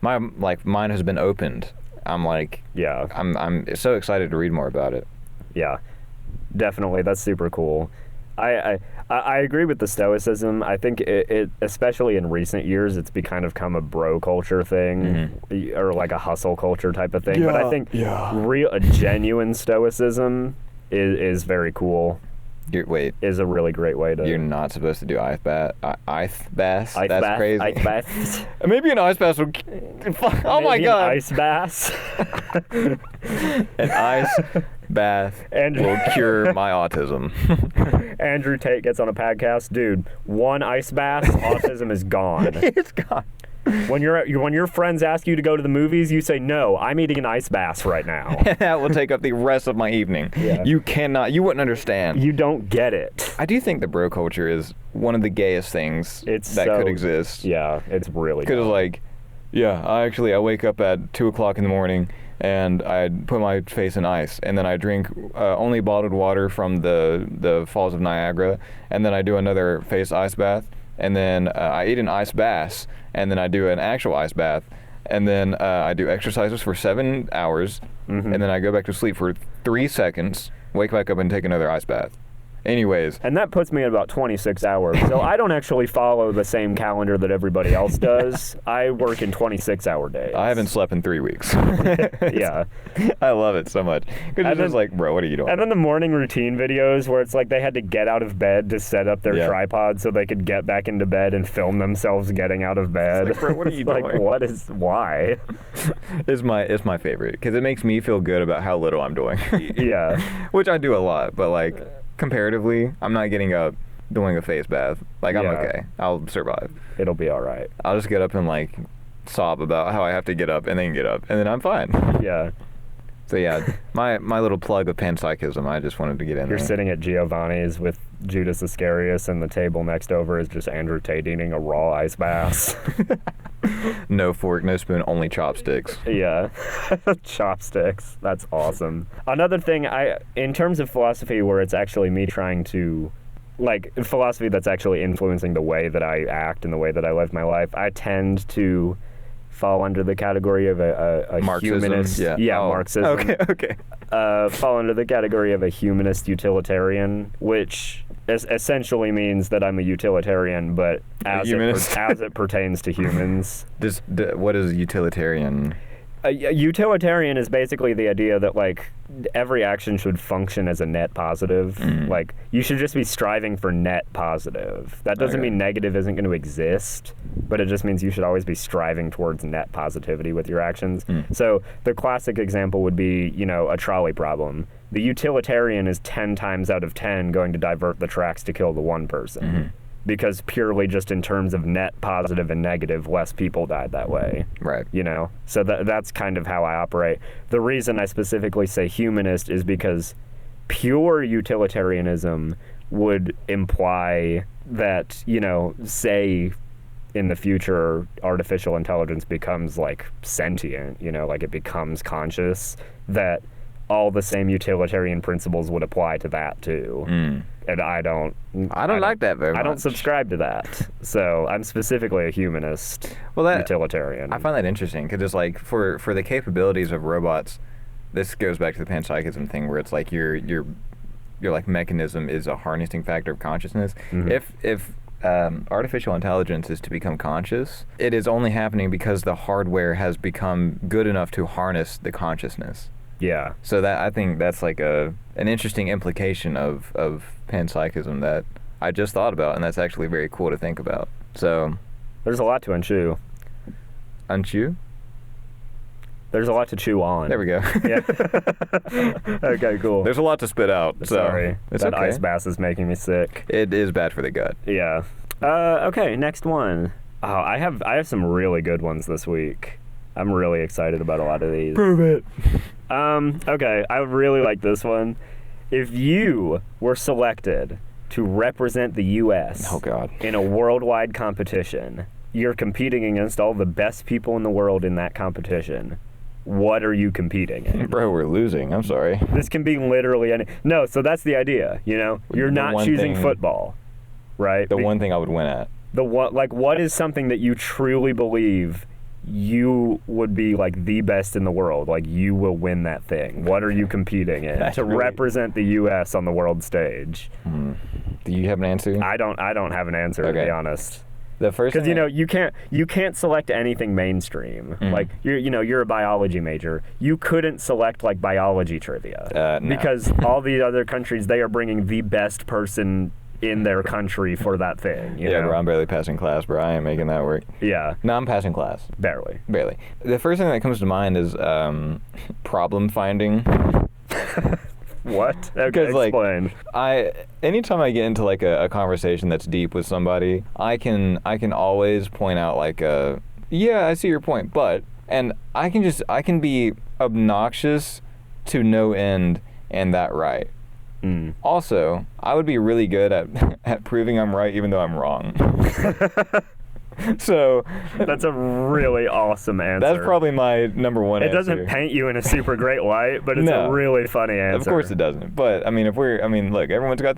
Speaker 2: my mind has been opened. I'm like... Yeah. I'm so excited to read more about it.
Speaker 1: Yeah. Definitely. That's super cool. I agree with the Stoicism. I think it especially in recent years, it's kind of become a bro culture thing, or like a hustle culture type of thing.
Speaker 2: Yeah,
Speaker 1: but I think a genuine Stoicism is very cool. Is a really great way to...
Speaker 2: You're not supposed to do ice bath. That's crazy.
Speaker 1: Ice bath.
Speaker 2: Maybe an ice bath will... Oh my God.
Speaker 1: An ice bath.
Speaker 2: An ice bath will cure my autism.
Speaker 1: Andrew Tate gets on a podcast. Dude, one ice bath, autism is gone.
Speaker 2: It's gone.
Speaker 1: When your friends ask you to go to the movies, you say, no, I'm eating an ice bath right now.
Speaker 2: That will take up the rest of my evening. Yeah. You wouldn't understand.
Speaker 1: You don't get it.
Speaker 2: I do think the bro culture is one of the gayest things that could exist.
Speaker 1: Yeah, it's really
Speaker 2: Because like, I wake up at 2 o'clock in the morning, and I put my face in ice, and then I drink only bottled water from the Falls of Niagara, and then I do another face ice bath, and then I eat an ice bass, and then I do an actual ice bath, and then I do exercises for 7 hours, and then I go back to sleep for 3 seconds, wake back up, and take another ice bath. Anyways.
Speaker 1: And that puts me at about 26 hours. So I don't actually follow the same calendar that everybody else does. I work in 26-hour days.
Speaker 2: I haven't slept in 3 weeks.
Speaker 1: Yeah.
Speaker 2: I love it so much. Because it's just like, bro, what are you doing?
Speaker 1: And then the morning routine videos where it's like they had to get out of bed to set up their tripod so they could get back into bed and film themselves getting out of bed.
Speaker 2: It's like, bro, what are you doing?
Speaker 1: Like, why?
Speaker 2: It's my favorite because it makes me feel good about how little I'm doing.
Speaker 1: Yeah.
Speaker 2: Which I do a lot, but like comparatively, I'm not getting up doing a face bath. Like, I'm okay. I'll survive.
Speaker 1: It'll be all right.
Speaker 2: I'll just get up and like sob about how I have to get up and then get up and then I'm fine.
Speaker 1: Yeah.
Speaker 2: So yeah, my little plug of panpsychism, I just wanted to get in there.
Speaker 1: You're sitting at Giovanni's with Judas Iscariot, and the table next over is just Andrew Tate eating a raw ice bass.
Speaker 2: No fork, no spoon, only chopsticks.
Speaker 1: Yeah. Chopsticks. That's awesome. Another thing, in terms of philosophy where it's actually me trying to, like, philosophy that's actually influencing the way that I act and the way that I live my life, I tend to fall under the category of a
Speaker 2: Marxism,
Speaker 1: humanist.
Speaker 2: Yeah,
Speaker 1: Marxism.
Speaker 2: Okay.
Speaker 1: Fall under the category of a humanist utilitarian, which essentially means that I'm a utilitarian, but as it pertains to humans.
Speaker 2: What is utilitarian?
Speaker 1: A utilitarian is basically the idea that, like, every action should function as a net positive. Like, you should just be striving for net positive. That doesn't mean negative isn't going to exist, but it just means you should always be striving towards net positivity with your actions. So the classic example would be, a trolley problem. The utilitarian is 10 times out of 10 going to divert the tracks to kill the one person. Because purely just in terms of net positive and negative, less people died that way.
Speaker 2: Right.
Speaker 1: So that's kind of how I operate. The reason I specifically say humanist is because pure utilitarianism would imply that, say in the future artificial intelligence becomes like sentient, like it becomes conscious, that all the same utilitarian principles would apply to that too. And I don't
Speaker 2: like that very much.
Speaker 1: I don't subscribe to that. So I'm specifically a humanist, utilitarian.
Speaker 2: I find that interesting because it's like for the capabilities of robots, this goes back to the panpsychism thing where it's like your like mechanism is a harnessing factor of consciousness. If artificial intelligence is to become conscious, it is only happening because the hardware has become good enough to harness the consciousness.
Speaker 1: Yeah.
Speaker 2: So that I think that's like an interesting implication of panpsychism that I just thought about, and that's actually very cool to think about. So
Speaker 1: there's a lot to unchew.
Speaker 2: Unchew?
Speaker 1: There's a lot to chew on.
Speaker 2: There we go.
Speaker 1: Yeah. Okay, cool.
Speaker 2: There's a lot to spit out.
Speaker 1: Sorry.
Speaker 2: It's
Speaker 1: that
Speaker 2: okay.
Speaker 1: ice bass is making me sick.
Speaker 2: It is bad for the gut.
Speaker 1: Yeah. Okay, next one. Oh, I have some really good ones this week. I'm really excited about a lot of these.
Speaker 2: Prove it.
Speaker 1: Okay, I really like this one. If you were selected to represent the U.S. in a worldwide competition, you're competing against all the best people in the world in that competition. What are you competing in?
Speaker 2: Bro, we're losing. I'm sorry.
Speaker 1: This can be literally any... No, so that's the idea, You're not choosing football, right?
Speaker 2: The one thing I would win at.
Speaker 1: What is something that you truly believe you would be like the best in the world? Like, you will win that thing. What are you competing in to represent the U.S. on the world stage?
Speaker 2: Do you have an answer?
Speaker 1: I don't have an answer, to be honest.
Speaker 2: The first,
Speaker 1: because you can't select anything mainstream. Like you're a biology major. You couldn't select like biology trivia
Speaker 2: no.
Speaker 1: because all the other countries, they are bringing the best person in their country for that thing. You know?
Speaker 2: Bro, I'm barely passing class, bro. I ain't making that work.
Speaker 1: Yeah.
Speaker 2: No, I'm passing class.
Speaker 1: Barely.
Speaker 2: The first thing that comes to mind is problem finding.
Speaker 1: What? Okay, explain.
Speaker 2: Anytime I get into like a conversation that's deep with somebody, I can always point out like yeah, I see your point, but, and I can be obnoxious to no end and that right. Also, I would be really good at proving I'm right even though I'm wrong. So
Speaker 1: that's a really awesome answer.
Speaker 2: That's probably my number one answer.
Speaker 1: It doesn't paint you in a super great light, but it's a really funny answer.
Speaker 2: Of course it doesn't. But I mean, look, everyone's got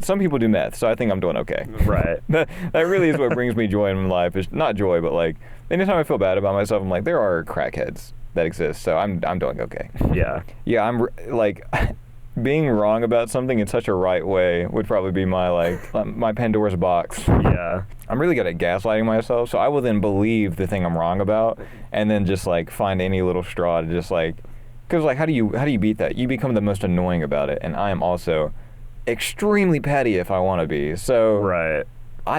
Speaker 2: some people do meth, so I think I'm doing okay.
Speaker 1: Right.
Speaker 2: That really is what brings me joy in life. Is not joy, but like anytime I feel bad about myself, I'm like, there are crackheads that exist, so I'm doing okay.
Speaker 1: Yeah.
Speaker 2: Yeah, I'm like being wrong about something in such a right way would probably be my my Pandora's box.
Speaker 1: Yeah.
Speaker 2: I'm really good at gaslighting myself, so I will then believe the thing I'm wrong about, and then just like find any little straw to just like, because like how do you beat that? You become the most annoying about it, and I am also extremely petty if I want to be. So
Speaker 1: Right.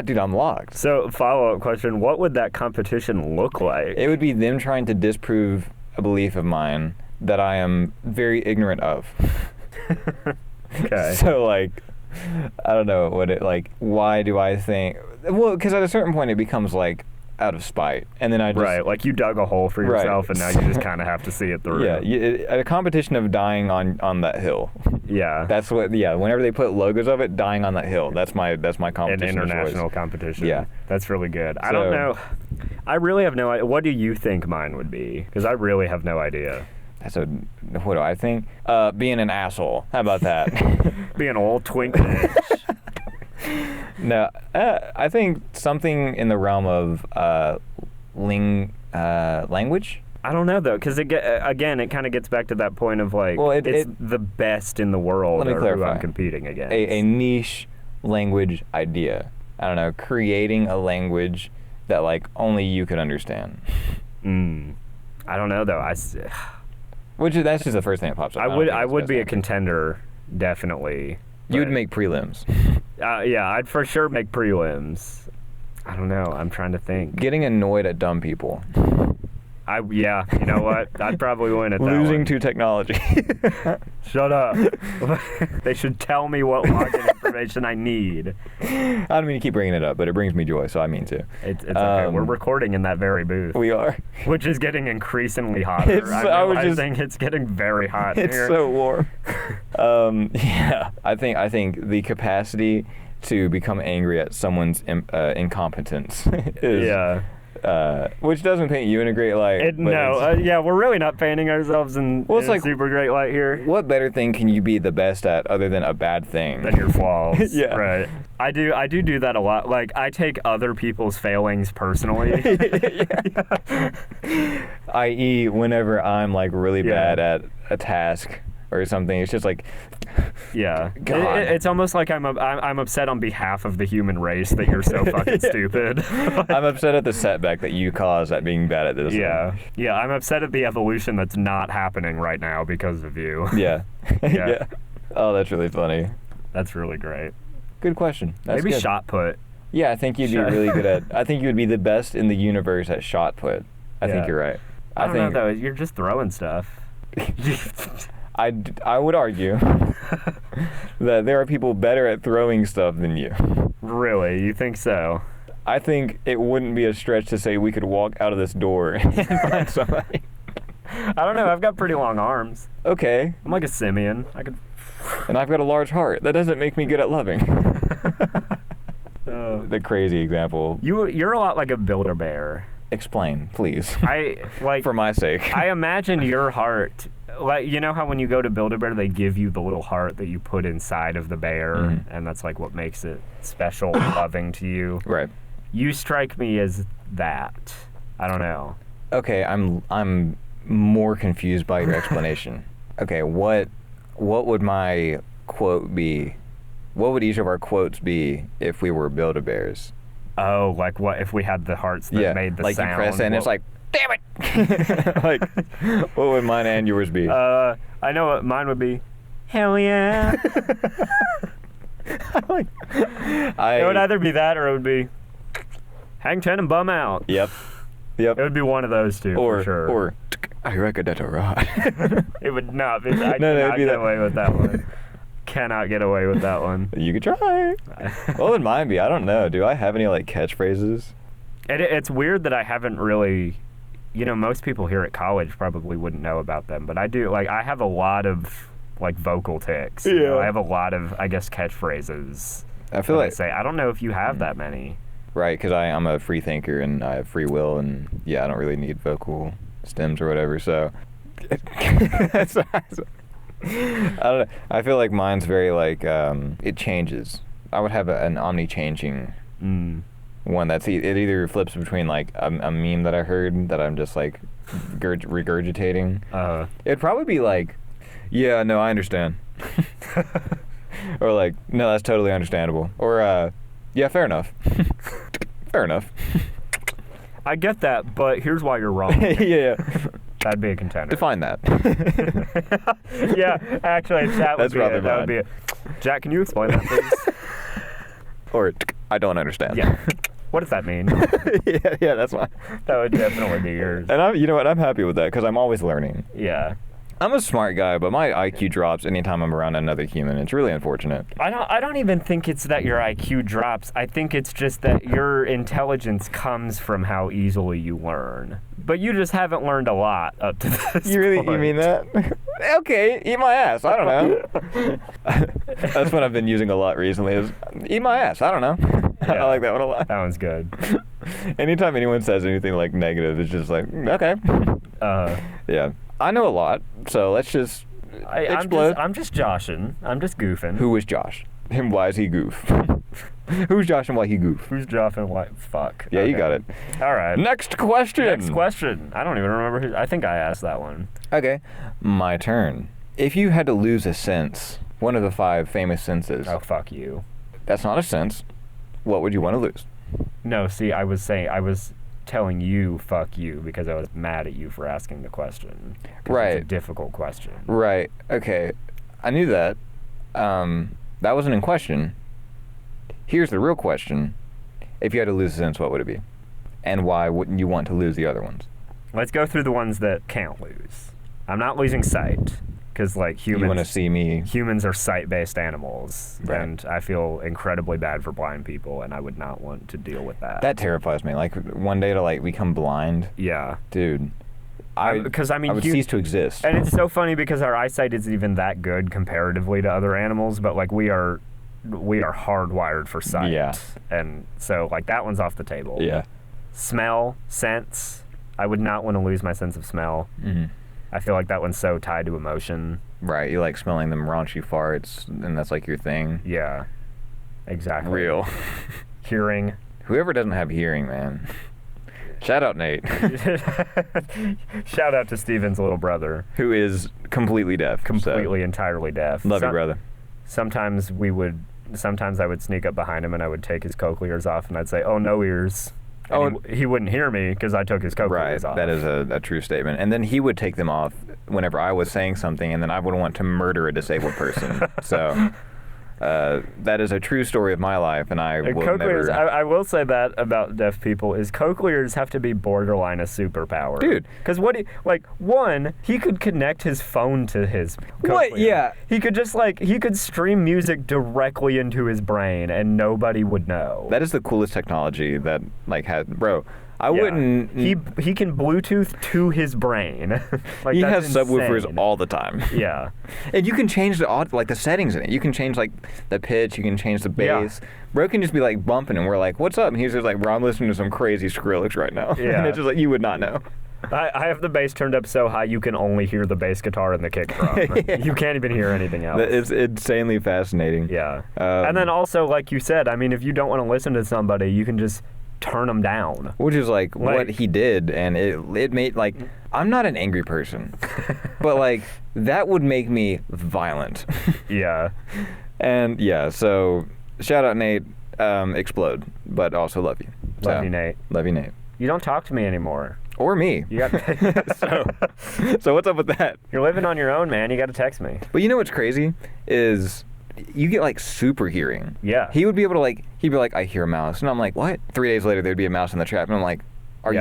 Speaker 2: Dude, I'm locked.
Speaker 1: So, follow-up question, what would that competition look like?
Speaker 2: It would be them trying to disprove a belief of mine that I am very ignorant of.
Speaker 1: Okay.
Speaker 2: So, like, I don't know what it, like, why do I think, well, because at a certain point it becomes, like, out of spite. And then I just...
Speaker 1: Right, like you dug a hole for yourself and now you just kind of have to see it through.
Speaker 2: Yeah, a competition of dying on that hill.
Speaker 1: Yeah.
Speaker 2: That's what, whenever they put logos of it, dying on that hill, that's my competition.
Speaker 1: An international competition.
Speaker 2: Yeah.
Speaker 1: That's really good. I don't know. I really have no idea. What do you think mine would be? Because I really have no idea.
Speaker 2: What do I think? Being an asshole. How about that?
Speaker 1: Being an old twink bitch.
Speaker 2: No, I think something in the realm of language.
Speaker 1: I don't know though, because it kind of gets back to that point of like,
Speaker 2: well,
Speaker 1: it's the best in the world.
Speaker 2: Let me clarify.
Speaker 1: Who I'm competing against.
Speaker 2: A niche language idea. I don't know, creating a language that like only you could understand.
Speaker 1: I don't know though.
Speaker 2: That's just the first thing that pops up.
Speaker 1: I would be a contender, definitely.
Speaker 2: You would make prelims.
Speaker 1: Yeah, I'd for sure make prelims. I don't know. I'm trying to think.
Speaker 2: Getting annoyed at dumb people.
Speaker 1: Yeah, you know what? I'd probably win at that
Speaker 2: Losing
Speaker 1: one.
Speaker 2: to technology.
Speaker 1: Shut up. They should tell me what login information I need.
Speaker 2: I don't mean to keep bringing it up, but it brings me joy, so I mean to.
Speaker 1: It's okay. We're recording in that very booth.
Speaker 2: We are.
Speaker 1: Which is getting increasingly hotter. I think it's getting very hot
Speaker 2: It's
Speaker 1: here.
Speaker 2: so warm. Yeah, I think the capacity to become angry at someone's incompetence is...
Speaker 1: Yeah.
Speaker 2: Which doesn't paint you in a great light.
Speaker 1: Yeah, we're really not painting ourselves in
Speaker 2: like,
Speaker 1: a super great light here.
Speaker 2: What better thing can you be the best at other than a bad thing?
Speaker 1: Than your flaws.
Speaker 2: Yeah.
Speaker 1: Right. I do that a lot. Like, I take other people's failings personally.
Speaker 2: I.e., whenever I'm like really bad at a task or something, it's just like...
Speaker 1: Yeah.
Speaker 2: God.
Speaker 1: It's almost like I'm upset on behalf of the human race that you're so fucking stupid.
Speaker 2: I'm upset at the setback that you caused at being bad at this.
Speaker 1: Yeah. Yeah, I'm upset at the evolution that's not happening right now because of you.
Speaker 2: Yeah.
Speaker 1: Yeah.
Speaker 2: Oh, that's really funny.
Speaker 1: That's really great.
Speaker 2: Good question. That's
Speaker 1: Maybe
Speaker 2: good.
Speaker 1: shot put.
Speaker 2: Yeah, I think you'd be really good at... I think you would be the best in the universe at shot put. I think you're right.
Speaker 1: I don't know, though. You're just throwing stuff.
Speaker 2: I would argue that there are people better at throwing stuff than you.
Speaker 1: Really? You think so?
Speaker 2: I think it wouldn't be a stretch to say we could walk out of this door and find somebody.
Speaker 1: I don't know. I've got pretty long arms.
Speaker 2: Okay.
Speaker 1: I'm like a simian. I could...
Speaker 2: And I've got a large heart. That doesn't make me good at loving. The crazy example.
Speaker 1: You're a lot like a Build-A-Bear.
Speaker 2: Explain, please.
Speaker 1: For
Speaker 2: my sake.
Speaker 1: I imagine your heart... Like, you know how when you go to Build-A-Bear, they give you the little heart that you put inside of the bear, and that's like what makes it special, loving to you.
Speaker 2: Right.
Speaker 1: You strike me as that. I don't know.
Speaker 2: Okay, I'm more confused by your explanation. Okay, what would my quote be? What would each of our quotes be if we were Build-A-Bears?
Speaker 1: Oh, like what if we had the hearts that made the
Speaker 2: like
Speaker 1: sound?
Speaker 2: You press it and it's like, damn it! Like, what would mine and yours be?
Speaker 1: I know what mine would be. Hell yeah! It would either be that or it would be hang 10 and bum out.
Speaker 2: Yep. It
Speaker 1: would be one of those two for sure.
Speaker 2: Or I reckon that's a rod.
Speaker 1: It would not be. I cannot get away with that one. Cannot get away with that one.
Speaker 2: You could try. What would mine be? I don't know. Do I have any like catchphrases?
Speaker 1: It's weird that I haven't really, most people here at college probably wouldn't know about them, but I do. Like, I have a lot of like vocal tics. I have a lot of, I guess, catchphrases.
Speaker 2: I feel like
Speaker 1: I don't know if you have that many.
Speaker 2: Right, because I'm a free thinker and I have free will, and I don't really need vocal stems or whatever. So I don't know. I feel like mine's very like it changes. I would have an omni-changing one that's it either flips between like a meme that I heard that I'm just like regurgitating. It'd probably be like, yeah, no, I understand. Or like, no, that's totally understandable. Or, yeah, fair enough. Fair enough.
Speaker 1: I get that, but here's why you're wrong.
Speaker 2: Yeah.
Speaker 1: That'd be a contender.
Speaker 2: Define that.
Speaker 1: Yeah, actually, that would
Speaker 2: That's
Speaker 1: be
Speaker 2: probably
Speaker 1: it. That would be it. Jack, can you explain that, please?
Speaker 2: Or, I don't understand.
Speaker 1: Yeah. What does that mean?
Speaker 2: Yeah, that's fine.
Speaker 1: That would definitely be yours.
Speaker 2: And you know what? I'm happy with that because I'm always learning.
Speaker 1: Yeah.
Speaker 2: I'm a smart guy, but my IQ drops anytime I'm around another human. It's really unfortunate.
Speaker 1: I don't even think it's that your IQ drops. I think it's just that your intelligence comes from how easily you learn. But you just haven't learned a lot up to this
Speaker 2: You
Speaker 1: point.
Speaker 2: mean that? Okay, eat my ass. I don't know. That's what I've been using a lot recently is eat my ass. I don't know.
Speaker 1: Yeah.
Speaker 2: I like that one a lot.
Speaker 1: That one's good.
Speaker 2: Anytime anyone says anything like negative, it's just like, okay. Yeah. I know a lot, so let's just explode.
Speaker 1: I'm just joshing. I'm just goofing.
Speaker 2: Who is Josh? And why is he goof? Who's Josh and why he goof?
Speaker 1: Who's joshing? What? Fuck.
Speaker 2: Yeah,
Speaker 1: Okay.
Speaker 2: you got it.
Speaker 1: All right.
Speaker 2: Next question.
Speaker 1: Next question. I don't even remember who. I think I asked that one.
Speaker 2: Okay, my turn. If you had to lose a sense, one of the 5 famous senses,
Speaker 1: Oh, fuck you.
Speaker 2: that's not a sense, what would you want to lose?
Speaker 1: No, see, I was telling you, fuck you, because I was mad at you for asking the question. 'Cause
Speaker 2: Right.
Speaker 1: It's a difficult question.
Speaker 2: Right, okay. I knew that. That wasn't in question. Here's the real question. If you had to lose a sense, what would it be? And why wouldn't you want to lose the other ones?
Speaker 1: Let's go through the ones that can't lose. I'm not losing sight, because, like,
Speaker 2: You want to see me...
Speaker 1: humans are sight-based animals,
Speaker 2: Right.
Speaker 1: and I feel incredibly bad for blind people, and I would not want to deal with that.
Speaker 2: That terrifies me. Like, one day to, like, become blind.
Speaker 1: Yeah.
Speaker 2: Dude.
Speaker 1: Because, I mean,
Speaker 2: I would cease to exist.
Speaker 1: And it's so funny because our eyesight isn't even that good comparatively to other animals, but like we are hardwired for sight.
Speaker 2: Yeah.
Speaker 1: And so like that one's off the table.
Speaker 2: Yeah.
Speaker 1: Smell, sense. I would not want to lose my sense of smell.
Speaker 2: Mm-hmm.
Speaker 1: I feel like that one's so tied to emotion.
Speaker 2: Right, you like smelling them raunchy farts, and that's like your thing.
Speaker 1: Yeah. Exactly.
Speaker 2: Real.
Speaker 1: Hearing.
Speaker 2: Whoever doesn't have hearing, man. Shout out Nate.
Speaker 1: Shout out to Steven's little brother.
Speaker 2: Who is completely deaf.
Speaker 1: Completely, entirely deaf.
Speaker 2: Love you, brother.
Speaker 1: Sometimes I would sneak up behind him and I would take his cochlears off and I'd say, "Oh, no ears." And he wouldn't hear me because I took his cochlears off.
Speaker 2: That is a true statement. And then he would take them off whenever I was saying something, and then I would want to murder a disabled person. So that is a true story of my life, and I will
Speaker 1: cochlears,
Speaker 2: never...
Speaker 1: I will say that about deaf people is cochlears have to be borderline a superpower.
Speaker 2: Dude.
Speaker 1: Because he could connect his phone to his cochlear.
Speaker 2: What? Yeah.
Speaker 1: He could just he could stream music directly into his brain and nobody would know.
Speaker 2: That is the coolest technology that, has... Bro, I wouldn't...
Speaker 1: He can Bluetooth to his brain.
Speaker 2: He has
Speaker 1: that's
Speaker 2: subwoofers
Speaker 1: insane.
Speaker 2: all the time.
Speaker 1: Yeah.
Speaker 2: And you can change the settings in it. You can change the pitch. You can change the bass.
Speaker 1: Yeah.
Speaker 2: Bro can just be bumping, and we're like, "What's up?" And he's just like, "Bro, I'm listening to some crazy Skrillex right now."
Speaker 1: Yeah.
Speaker 2: And it's just you would not know.
Speaker 1: I have the bass turned up so high you can only hear the bass guitar and the kick drum.
Speaker 2: Yeah.
Speaker 1: You can't even hear anything else.
Speaker 2: It's insanely fascinating.
Speaker 1: Yeah. And then also, like you said, I mean, if you don't want to listen to somebody, you can just turn them down.
Speaker 2: Which is what he did, and it made I'm not an angry person, but that would make me violent.
Speaker 1: Yeah.
Speaker 2: And yeah, so shout out Nate, explode, but also love you.
Speaker 1: Love you, Nate.
Speaker 2: Love you, Nate.
Speaker 1: You don't talk to me anymore.
Speaker 2: Or me.
Speaker 1: You got
Speaker 2: So what's up with that?
Speaker 1: You're living on your own, man. You got to text me.
Speaker 2: But you know what's crazy is you get super hearing.
Speaker 1: Yeah.
Speaker 2: He would be able to he'd be like, "I hear a mouse," and I'm like, "What?" 3 days later, there'd be a mouse in the trap, and I'm like, "Are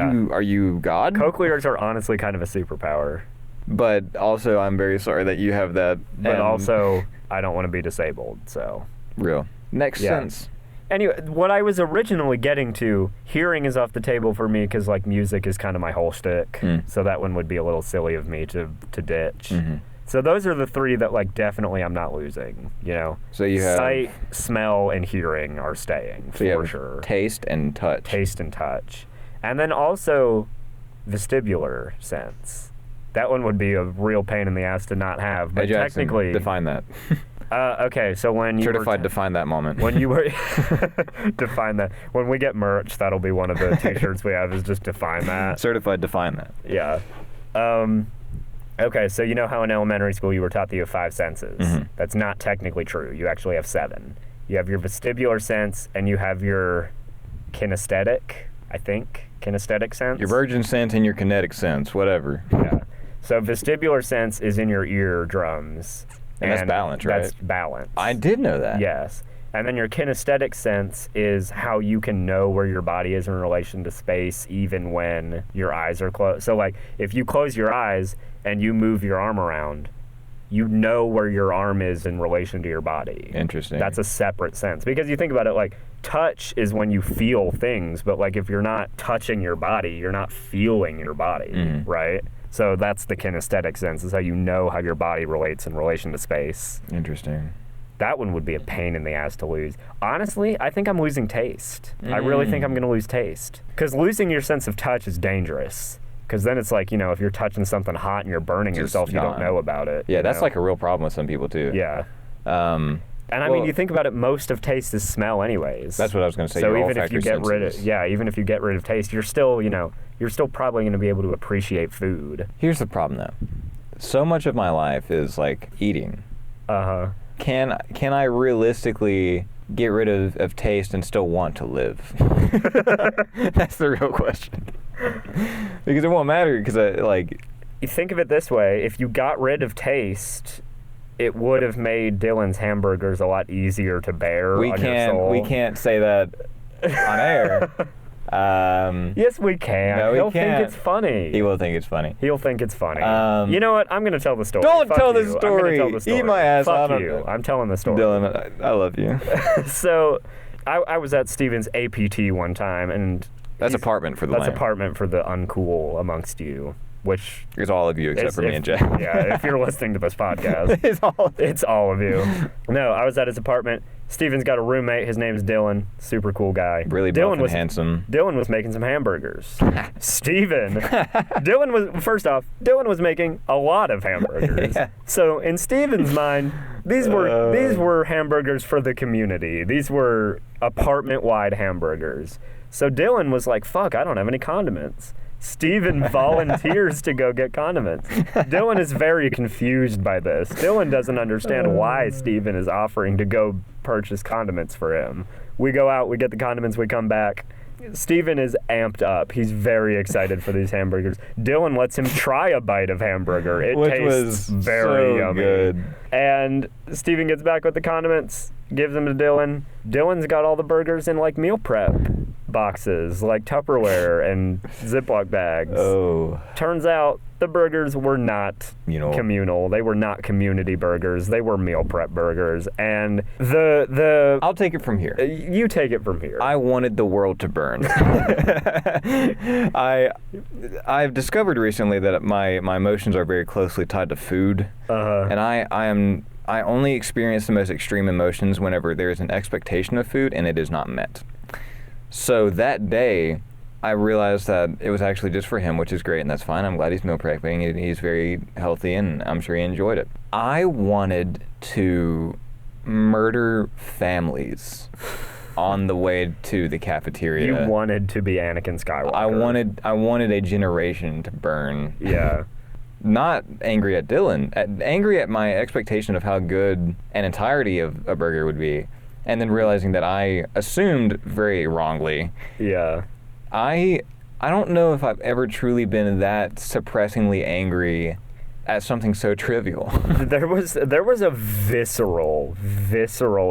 Speaker 2: you God?"
Speaker 1: Cochlears are honestly kind of a superpower.
Speaker 2: But also, I'm very sorry that you have that.
Speaker 1: But also, I don't want to be disabled, so.
Speaker 2: Real. Next sense.
Speaker 1: Anyway, what I was originally getting to, hearing is off the table for me because music is kind of my whole shtick. So that one would be a little silly of me to ditch.
Speaker 2: Mm-hmm.
Speaker 1: So those are the 3 that definitely I'm not losing.
Speaker 2: So you have
Speaker 1: sight, smell, and hearing are staying for sure.
Speaker 2: Taste and touch.
Speaker 1: Taste and touch, and then also vestibular sense. That one would be a real pain in the ass to not have. But
Speaker 2: hey Jackson,
Speaker 1: technically,
Speaker 2: define that.
Speaker 1: Okay, so when you
Speaker 2: certified define that moment.
Speaker 1: When you were define that. When we get merch, that'll be one of the T-shirts we have. Is just define that.
Speaker 2: Certified define that.
Speaker 1: Yeah. Okay, so you know how in elementary school you were taught that you have 5 senses?
Speaker 2: Mm-hmm.
Speaker 1: That's not technically true. You actually have 7. You have your vestibular sense, and you have your kinesthetic, I think, kinesthetic sense.
Speaker 2: Your virgin sense and your kinetic sense, whatever.
Speaker 1: Yeah. So vestibular sense is in your eardrums.
Speaker 2: And that's balance, right?
Speaker 1: That's balance.
Speaker 2: I did know that.
Speaker 1: Yes. And then your kinesthetic sense is how you can know where your body is in relation to space even when your eyes are closed. So like if you close your eyes and you move your arm around, you know where your arm is in relation to your body.
Speaker 2: Interesting.
Speaker 1: That's a separate sense. Because you think about it, like touch is when you feel things, but like if you're not touching your body, you're not feeling your body, right? So that's the kinesthetic sense, is how you know how your body relates in relation to space.
Speaker 2: Interesting.
Speaker 1: That one would be a pain in the ass to lose. Honestly, I think I'm losing taste. I really think I'm going to lose taste. Because losing your sense of touch is dangerous. Because then it's like, you know, if you're touching something hot and you're burning yourself, you don't know about it.
Speaker 2: Yeah, that's like a real problem with some people, too.
Speaker 1: Yeah. And I mean, you think about it, most of taste is smell anyways.
Speaker 2: That's what I was going to say.
Speaker 1: So
Speaker 2: your
Speaker 1: even if you get rid of, even if you get rid of taste, you're still, you know, you're still probably going to be able to appreciate food.
Speaker 2: Here's the problem, though. So much of my life is like eating.
Speaker 1: Uh-huh.
Speaker 2: Can I realistically get rid of taste and still want to live? That's the real question. Because it won't matter, because
Speaker 1: You think of it this way, if you got rid of taste, it would have made Dylan's hamburgers a lot easier to bear on your soul.
Speaker 2: We can't say that on air.
Speaker 1: Yes, we can.
Speaker 2: No,
Speaker 1: He'll
Speaker 2: can't.
Speaker 1: think it's funny.
Speaker 2: He will think it's funny.
Speaker 1: He'll think it's funny. You know what? I'm going to tell the story.
Speaker 2: Don't
Speaker 1: Fuck
Speaker 2: tell
Speaker 1: you.
Speaker 2: the story.
Speaker 1: I'm gonna tell the story.
Speaker 2: Eat my ass.
Speaker 1: Fuck you. I'm telling the story.
Speaker 2: Dylan, I love you.
Speaker 1: So, I was at Steven's APT one time, and
Speaker 2: That's apartment for the
Speaker 1: that's
Speaker 2: lame.
Speaker 1: apartment for the uncool amongst you. Which
Speaker 2: It's all of you except for me and Jay.
Speaker 1: Yeah, if you're listening to this podcast, it's all of you. No, I was at his apartment. Steven's got a roommate. His name's Dylan. Super cool guy.
Speaker 2: Really buff and handsome.
Speaker 1: Dylan was making some hamburgers. Dylan was making a lot of hamburgers.
Speaker 2: Yeah.
Speaker 1: So in Steven's mind, these were hamburgers for the community. These were apartment-wide hamburgers. So Dylan was like, fuck, I don't have any condiments. Steven volunteers to go get condiments. Dylan is very confused by this. Dylan doesn't understand why Steven is offering to go purchase condiments for him. We go out, we get the condiments, we come back. Steven is amped up. He's very excited for these hamburgers. Dylan lets him try a bite of hamburger. It tastes very yummy.
Speaker 2: Good.
Speaker 1: And Steven gets back with the condiments, gives them to Dylan. Dylan's got all the burgers in like meal prep boxes, like Tupperware and Ziploc bags.
Speaker 2: Oh.
Speaker 1: Turns out the burgers were not communal. They were not community burgers. They were meal prep burgers. And the
Speaker 2: I'll take it from here.
Speaker 1: You take it from here.
Speaker 2: I wanted the world to burn. I've discovered recently that my emotions are very closely tied to food. And I only experience the most extreme emotions whenever there is an expectation of food and it is not met. So that day, I realized that it was actually just for him, which is great, and that's fine. I'm glad he's meal prepping, and he's very healthy, and I'm sure he enjoyed it. I wanted to murder families on the way to the cafeteria.
Speaker 1: You wanted to be Anakin Skywalker.
Speaker 2: I wanted a generation to burn.
Speaker 1: Yeah.
Speaker 2: Not angry at Dylan, angry at my expectation of how good an entirety of a burger would be. And then realizing that I assumed very wrongly.
Speaker 1: Yeah.
Speaker 2: I don't know if I've ever truly been that suppressingly angry at something so trivial.
Speaker 1: There was a visceral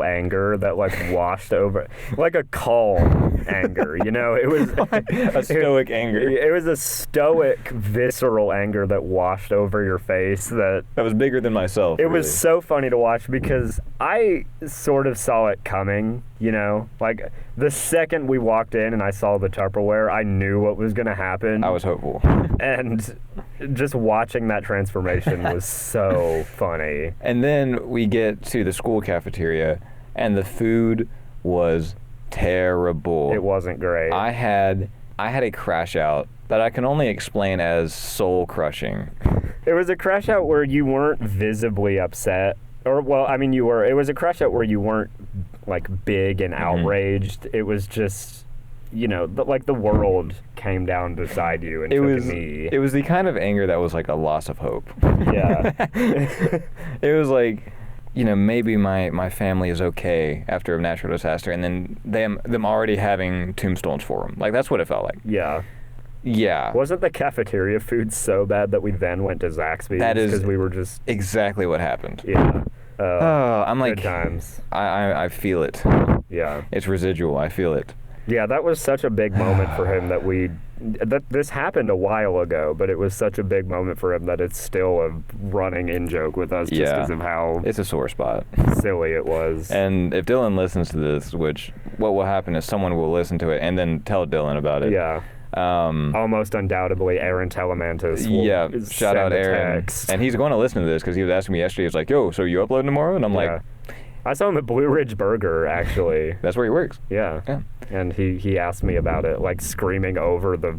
Speaker 1: anger that like washed over, like a calm anger, you know? It was
Speaker 2: a stoic anger.
Speaker 1: It was a stoic, visceral anger that washed over your face that
Speaker 2: was bigger than myself.
Speaker 1: It was so funny to watch because I sort of saw it coming, you know? Like the second we walked in and I saw the Tupperware, I knew what was going to happen.
Speaker 2: I was hopeful.
Speaker 1: And just watching that transformation was so funny.
Speaker 2: And then we get to the school cafeteria, and the food was terrible.
Speaker 1: It wasn't great.
Speaker 2: I had a crash out that I can only explain as soul crushing.
Speaker 1: It was a crash out where you weren't visibly upset. Or, well, I mean, you were. It was a crash out where you weren't, like, big and outraged. It was just, you know, like the world came down beside you and took a knee.
Speaker 2: It was the kind of anger that was like a loss of hope.
Speaker 1: Yeah.
Speaker 2: It was like, maybe my family is okay after a natural disaster, and then them already having tombstones for them. Like, that's what it felt like.
Speaker 1: Yeah.
Speaker 2: Yeah.
Speaker 1: Wasn't the cafeteria food so bad that we then went to Zaxby's?
Speaker 2: That is
Speaker 1: because we were just
Speaker 2: exactly what happened.
Speaker 1: Yeah.
Speaker 2: I'm like,
Speaker 1: good times.
Speaker 2: I feel it.
Speaker 1: Yeah.
Speaker 2: It's residual. I feel it.
Speaker 1: Yeah, that was such a big moment for him that this happened a while ago, but it was such a big moment for him that it's still a running in-joke with us just because of how
Speaker 2: it's a sore spot.
Speaker 1: Silly it was.
Speaker 2: And if Dylan listens to this, which what will happen is someone will listen to it and then tell Dylan about it.
Speaker 1: Yeah. Almost undoubtedly, Aaron Telemantis will
Speaker 2: shout out Aaron.
Speaker 1: Text.
Speaker 2: And he's going to listen to this because he was asking me yesterday. He's like, yo, so you uploading tomorrow? And I'm like...
Speaker 1: I saw him at Blue Ridge Burger, actually.
Speaker 2: That's where he works.
Speaker 1: Yeah. And he asked me about it, like screaming over the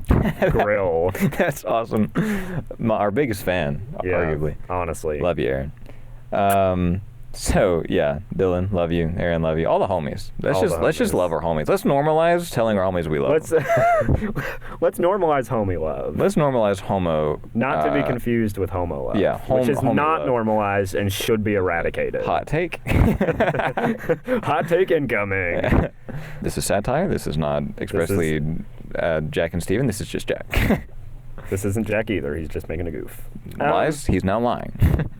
Speaker 1: grill.
Speaker 2: That's awesome. Our biggest fan, arguably.
Speaker 1: Honestly.
Speaker 2: Love you, Aaron. So yeah, Dylan, love you. Aaron, love you. All the homies. Let's just love our homies. Let's normalize telling our homies we love them.
Speaker 1: Let's normalize homie love.
Speaker 2: Let's normalize homo.
Speaker 1: Not to be confused with homo love.
Speaker 2: Yeah,
Speaker 1: which is not
Speaker 2: love.
Speaker 1: Normalized and should be eradicated.
Speaker 2: Hot take.
Speaker 1: Hot take incoming.
Speaker 2: This is satire. This is not expressly Jack and Steven. This is just Jack.
Speaker 1: This isn't Jack either. He's just making a goof.
Speaker 2: Lies. He's now lying.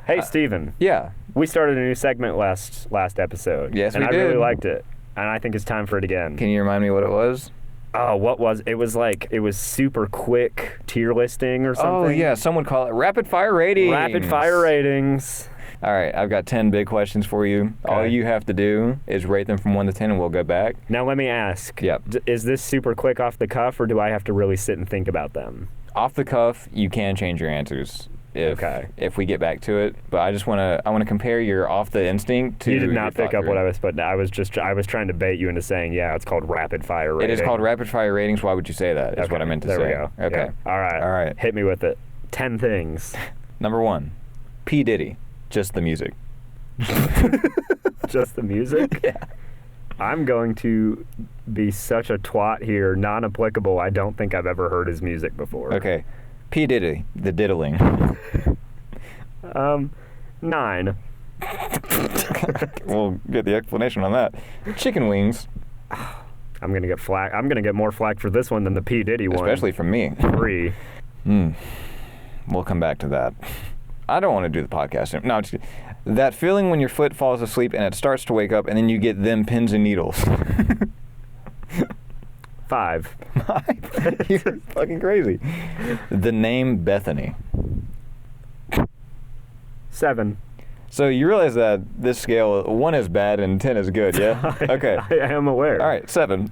Speaker 1: Hey, Steven.
Speaker 2: Yeah.
Speaker 1: We started a new segment last episode.
Speaker 2: Yes, we did.
Speaker 1: And I really liked it. And I think it's time for it again.
Speaker 2: Can you remind me what it was?
Speaker 1: Oh, what was it? It was super quick tier listing or something.
Speaker 2: Oh, yeah. Some would call it rapid fire ratings.
Speaker 1: Rapid fire ratings.
Speaker 2: All right. I've got 10 big questions for you. Okay. All you have to do is rate them from 1 to 10 and we'll go back.
Speaker 1: Now, let me ask.
Speaker 2: Yep.
Speaker 1: Is this super quick off the cuff or do I have to really sit and think about them?
Speaker 2: Off the cuff, you can change your answers if we get back to it. But I want to compare your off the instinct to.
Speaker 1: You did not pick up what I was putting. I was trying to bait you into saying, yeah, it's called rapid fire rating.
Speaker 2: It is called rapid fire ratings. Why would you say that? Is what I meant to say.
Speaker 1: There we go.
Speaker 2: Okay.
Speaker 1: Yeah. All right. Hit me with it. 10 things.
Speaker 2: Number 1, P. Diddy. Just the music.
Speaker 1: Just the music?
Speaker 2: Yeah.
Speaker 1: I'm going to be such a twat here, non-applicable. I don't think I've ever heard his music before.
Speaker 2: Okay. P. Diddy, the diddling.
Speaker 1: 9.
Speaker 2: We'll get the explanation on that. Chicken wings.
Speaker 1: I'm gonna get flack. I'm gonna get more flack for this one than the P. Diddy one.
Speaker 2: Especially from me.
Speaker 1: 3.
Speaker 2: We'll come back to that. I don't want to do the podcast. No, just that feeling when your foot falls asleep and it starts to wake up and then you get them pins and needles.
Speaker 1: 5.
Speaker 2: You're fucking crazy. The name Bethany.
Speaker 1: 7.
Speaker 2: So you realize that this scale, 1 is bad and 10 is good, yeah? Okay.
Speaker 1: I am aware.
Speaker 2: All right, 7.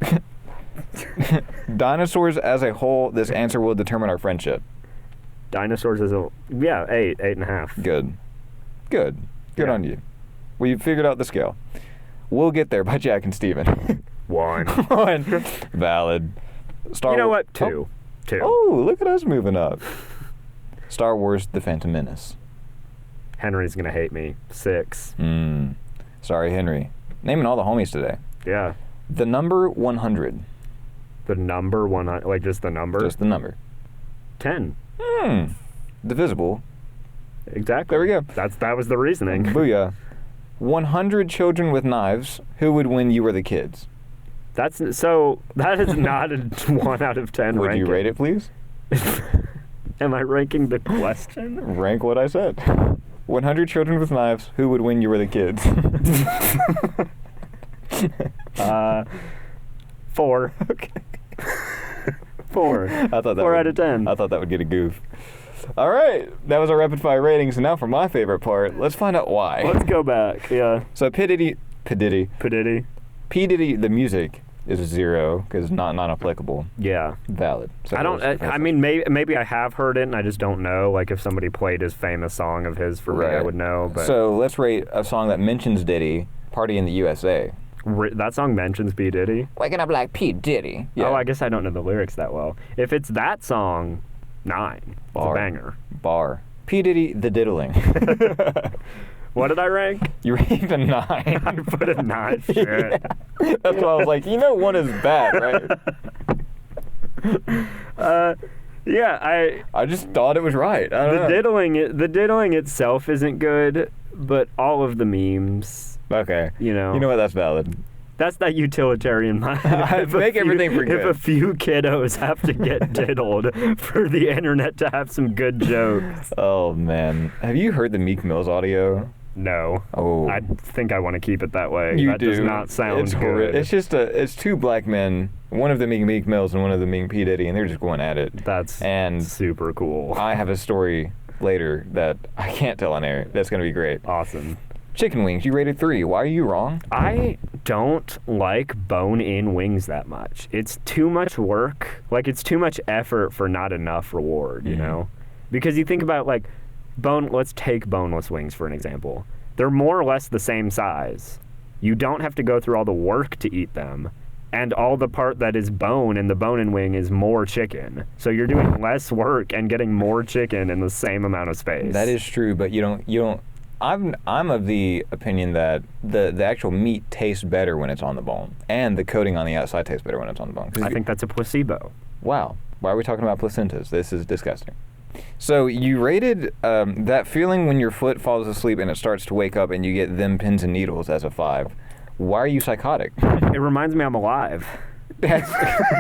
Speaker 2: Dinosaurs as a whole, this answer will determine our friendship.
Speaker 1: Dinosaurs as a... Yeah, 8. 8.5.
Speaker 2: Good on you. We figured out the scale. We'll Get There by Jack and Steven.
Speaker 1: 1.
Speaker 2: 1. Valid.
Speaker 1: You know what? 2. 2.
Speaker 2: Oh, look at us moving up. Star Wars The Phantom Menace.
Speaker 1: Henry's gonna hate me. 6.
Speaker 2: Sorry, Henry. Naming all the homies today.
Speaker 1: Yeah.
Speaker 2: The number 100.
Speaker 1: The number 100? Like just the number?
Speaker 2: Just the number.
Speaker 1: 10.
Speaker 2: Divisible.
Speaker 1: Exactly.
Speaker 2: There we go.
Speaker 1: That was the reasoning.
Speaker 2: Booyah. 100 children with knives. Who would win, you or the kids?
Speaker 1: That is not a 1 out of 10
Speaker 2: Would
Speaker 1: ranking.
Speaker 2: you rate it, please?
Speaker 1: Am I ranking the question?
Speaker 2: Rank what I said. 100 children with knives. Who would win, you or the kids?
Speaker 1: 4.
Speaker 2: Okay.
Speaker 1: 4.
Speaker 2: I thought that
Speaker 1: 4 out of 10.
Speaker 2: I thought that would get a goof. All right, that was our rapid fire ratings. And now for my favorite part, let's find out why.
Speaker 1: Let's go back. Yeah.
Speaker 2: So P. Diddy, the music is a 0 because not applicable.
Speaker 1: Yeah.
Speaker 2: Valid. So
Speaker 1: I mean, maybe I have heard it and I just don't know. Like if somebody played his famous song of his for me, I would know. But
Speaker 2: so let's rate a song that mentions Diddy, Party in the USA.
Speaker 1: That song mentions P. Diddy?
Speaker 2: Waking up like P. Diddy. Yeah.
Speaker 1: Oh, I guess I don't know the lyrics that well. If it's that song, 9. It's a banger.
Speaker 2: Bar. P. Diddy, the diddling.
Speaker 1: What did I rank?
Speaker 2: You ranked a 9.
Speaker 1: I put a 9. Shit.
Speaker 2: Yeah. That's why I was like, 1 is bad, right?
Speaker 1: Yeah,
Speaker 2: I just thought it was right. I don't know.
Speaker 1: the diddling itself isn't good, but all of the memes.
Speaker 2: Okay. You know what? That's valid.
Speaker 1: That's that utilitarian mind.
Speaker 2: Make everything for good.
Speaker 1: If a few kiddos have to get diddled for the internet to have some good jokes.
Speaker 2: Oh, man. Have you heard the Meek Mill's audio?
Speaker 1: No.
Speaker 2: Oh.
Speaker 1: I think I want to keep it that way.
Speaker 2: You
Speaker 1: that
Speaker 2: do.
Speaker 1: does not sound
Speaker 2: it's
Speaker 1: good.
Speaker 2: Horrid. It's just it's two black men, one of them being Meek Mills and one of them being P. Diddy, and they're just going at it.
Speaker 1: That's super cool.
Speaker 2: I have a story later that I can't tell on air. That's going to be great.
Speaker 1: Awesome.
Speaker 2: Chicken wings, you rated 3. Why are you wrong?
Speaker 1: I don't like bone-in wings that much. It's too much work. Like, it's too much effort for not enough reward, you know? Because you think about, like, let's take boneless wings for an example. They're more or less the same size. You don't have to go through all the work to eat them. And all the part that is bone in the bone-in wing is more chicken. So you're doing less work and getting more chicken in the same amount of space.
Speaker 2: That is true, but you don't I'm of the opinion that the actual meat tastes better when it's on the bone, and the coating on the outside tastes better when it's on the bone.
Speaker 1: I think that's a placebo.
Speaker 2: Wow. Why are we talking about placentas? This is disgusting. So you rated that feeling when your foot falls asleep and it starts to wake up and you get them pins and needles as a 5. Why are you psychotic?
Speaker 1: It reminds me I'm alive.
Speaker 2: That's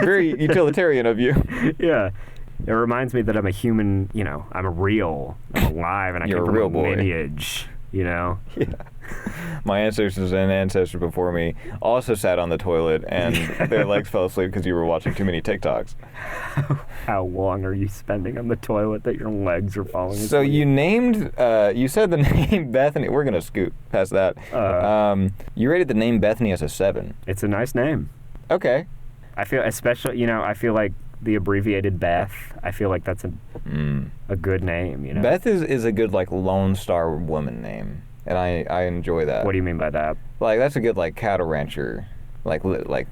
Speaker 2: very utilitarian of you.
Speaker 1: Yeah. It reminds me that I'm a human, I'm I'm alive, and I
Speaker 2: You're
Speaker 1: came
Speaker 2: a
Speaker 1: from
Speaker 2: real
Speaker 1: a
Speaker 2: boy.
Speaker 1: lineage,
Speaker 2: Yeah. My ancestors and ancestor before me also sat on the toilet and their legs fell asleep because you were watching too many TikToks.
Speaker 1: How long are you spending on the toilet that your legs are falling asleep?
Speaker 2: So you said the name Bethany. We're going to scoot past that. You rated the name Bethany as a 7.
Speaker 1: It's a nice name.
Speaker 2: Okay.
Speaker 1: I feel, especially, I feel like the abbreviated Beth, I feel like that's a good name,
Speaker 2: Beth is a good, like, Lone Star woman name, and I enjoy that.
Speaker 1: What do you mean by that?
Speaker 2: Like, that's a good, like, cattle rancher, like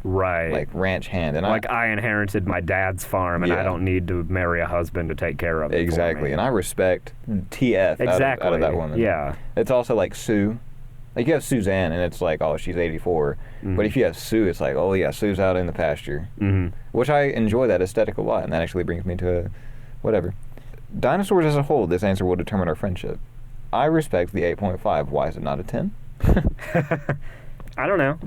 Speaker 1: right,
Speaker 2: like ranch hand. And
Speaker 1: I inherited my dad's farm, and I don't need to marry a husband to take care of it.
Speaker 2: Exactly, and I respect TF out of that woman.
Speaker 1: Yeah.
Speaker 2: It's also like Sue. Like, you have Suzanne, and it's like, oh, she's 84. Mm-hmm. But if you have Sue, it's like, oh, yeah, Sue's out in the pasture. Mm-hmm. Which I enjoy that aesthetic a lot, and that actually brings me to whatever. Dinosaurs as a whole, this answer will determine our friendship. I respect the 8.5. Why is it not a 10?
Speaker 1: I don't know.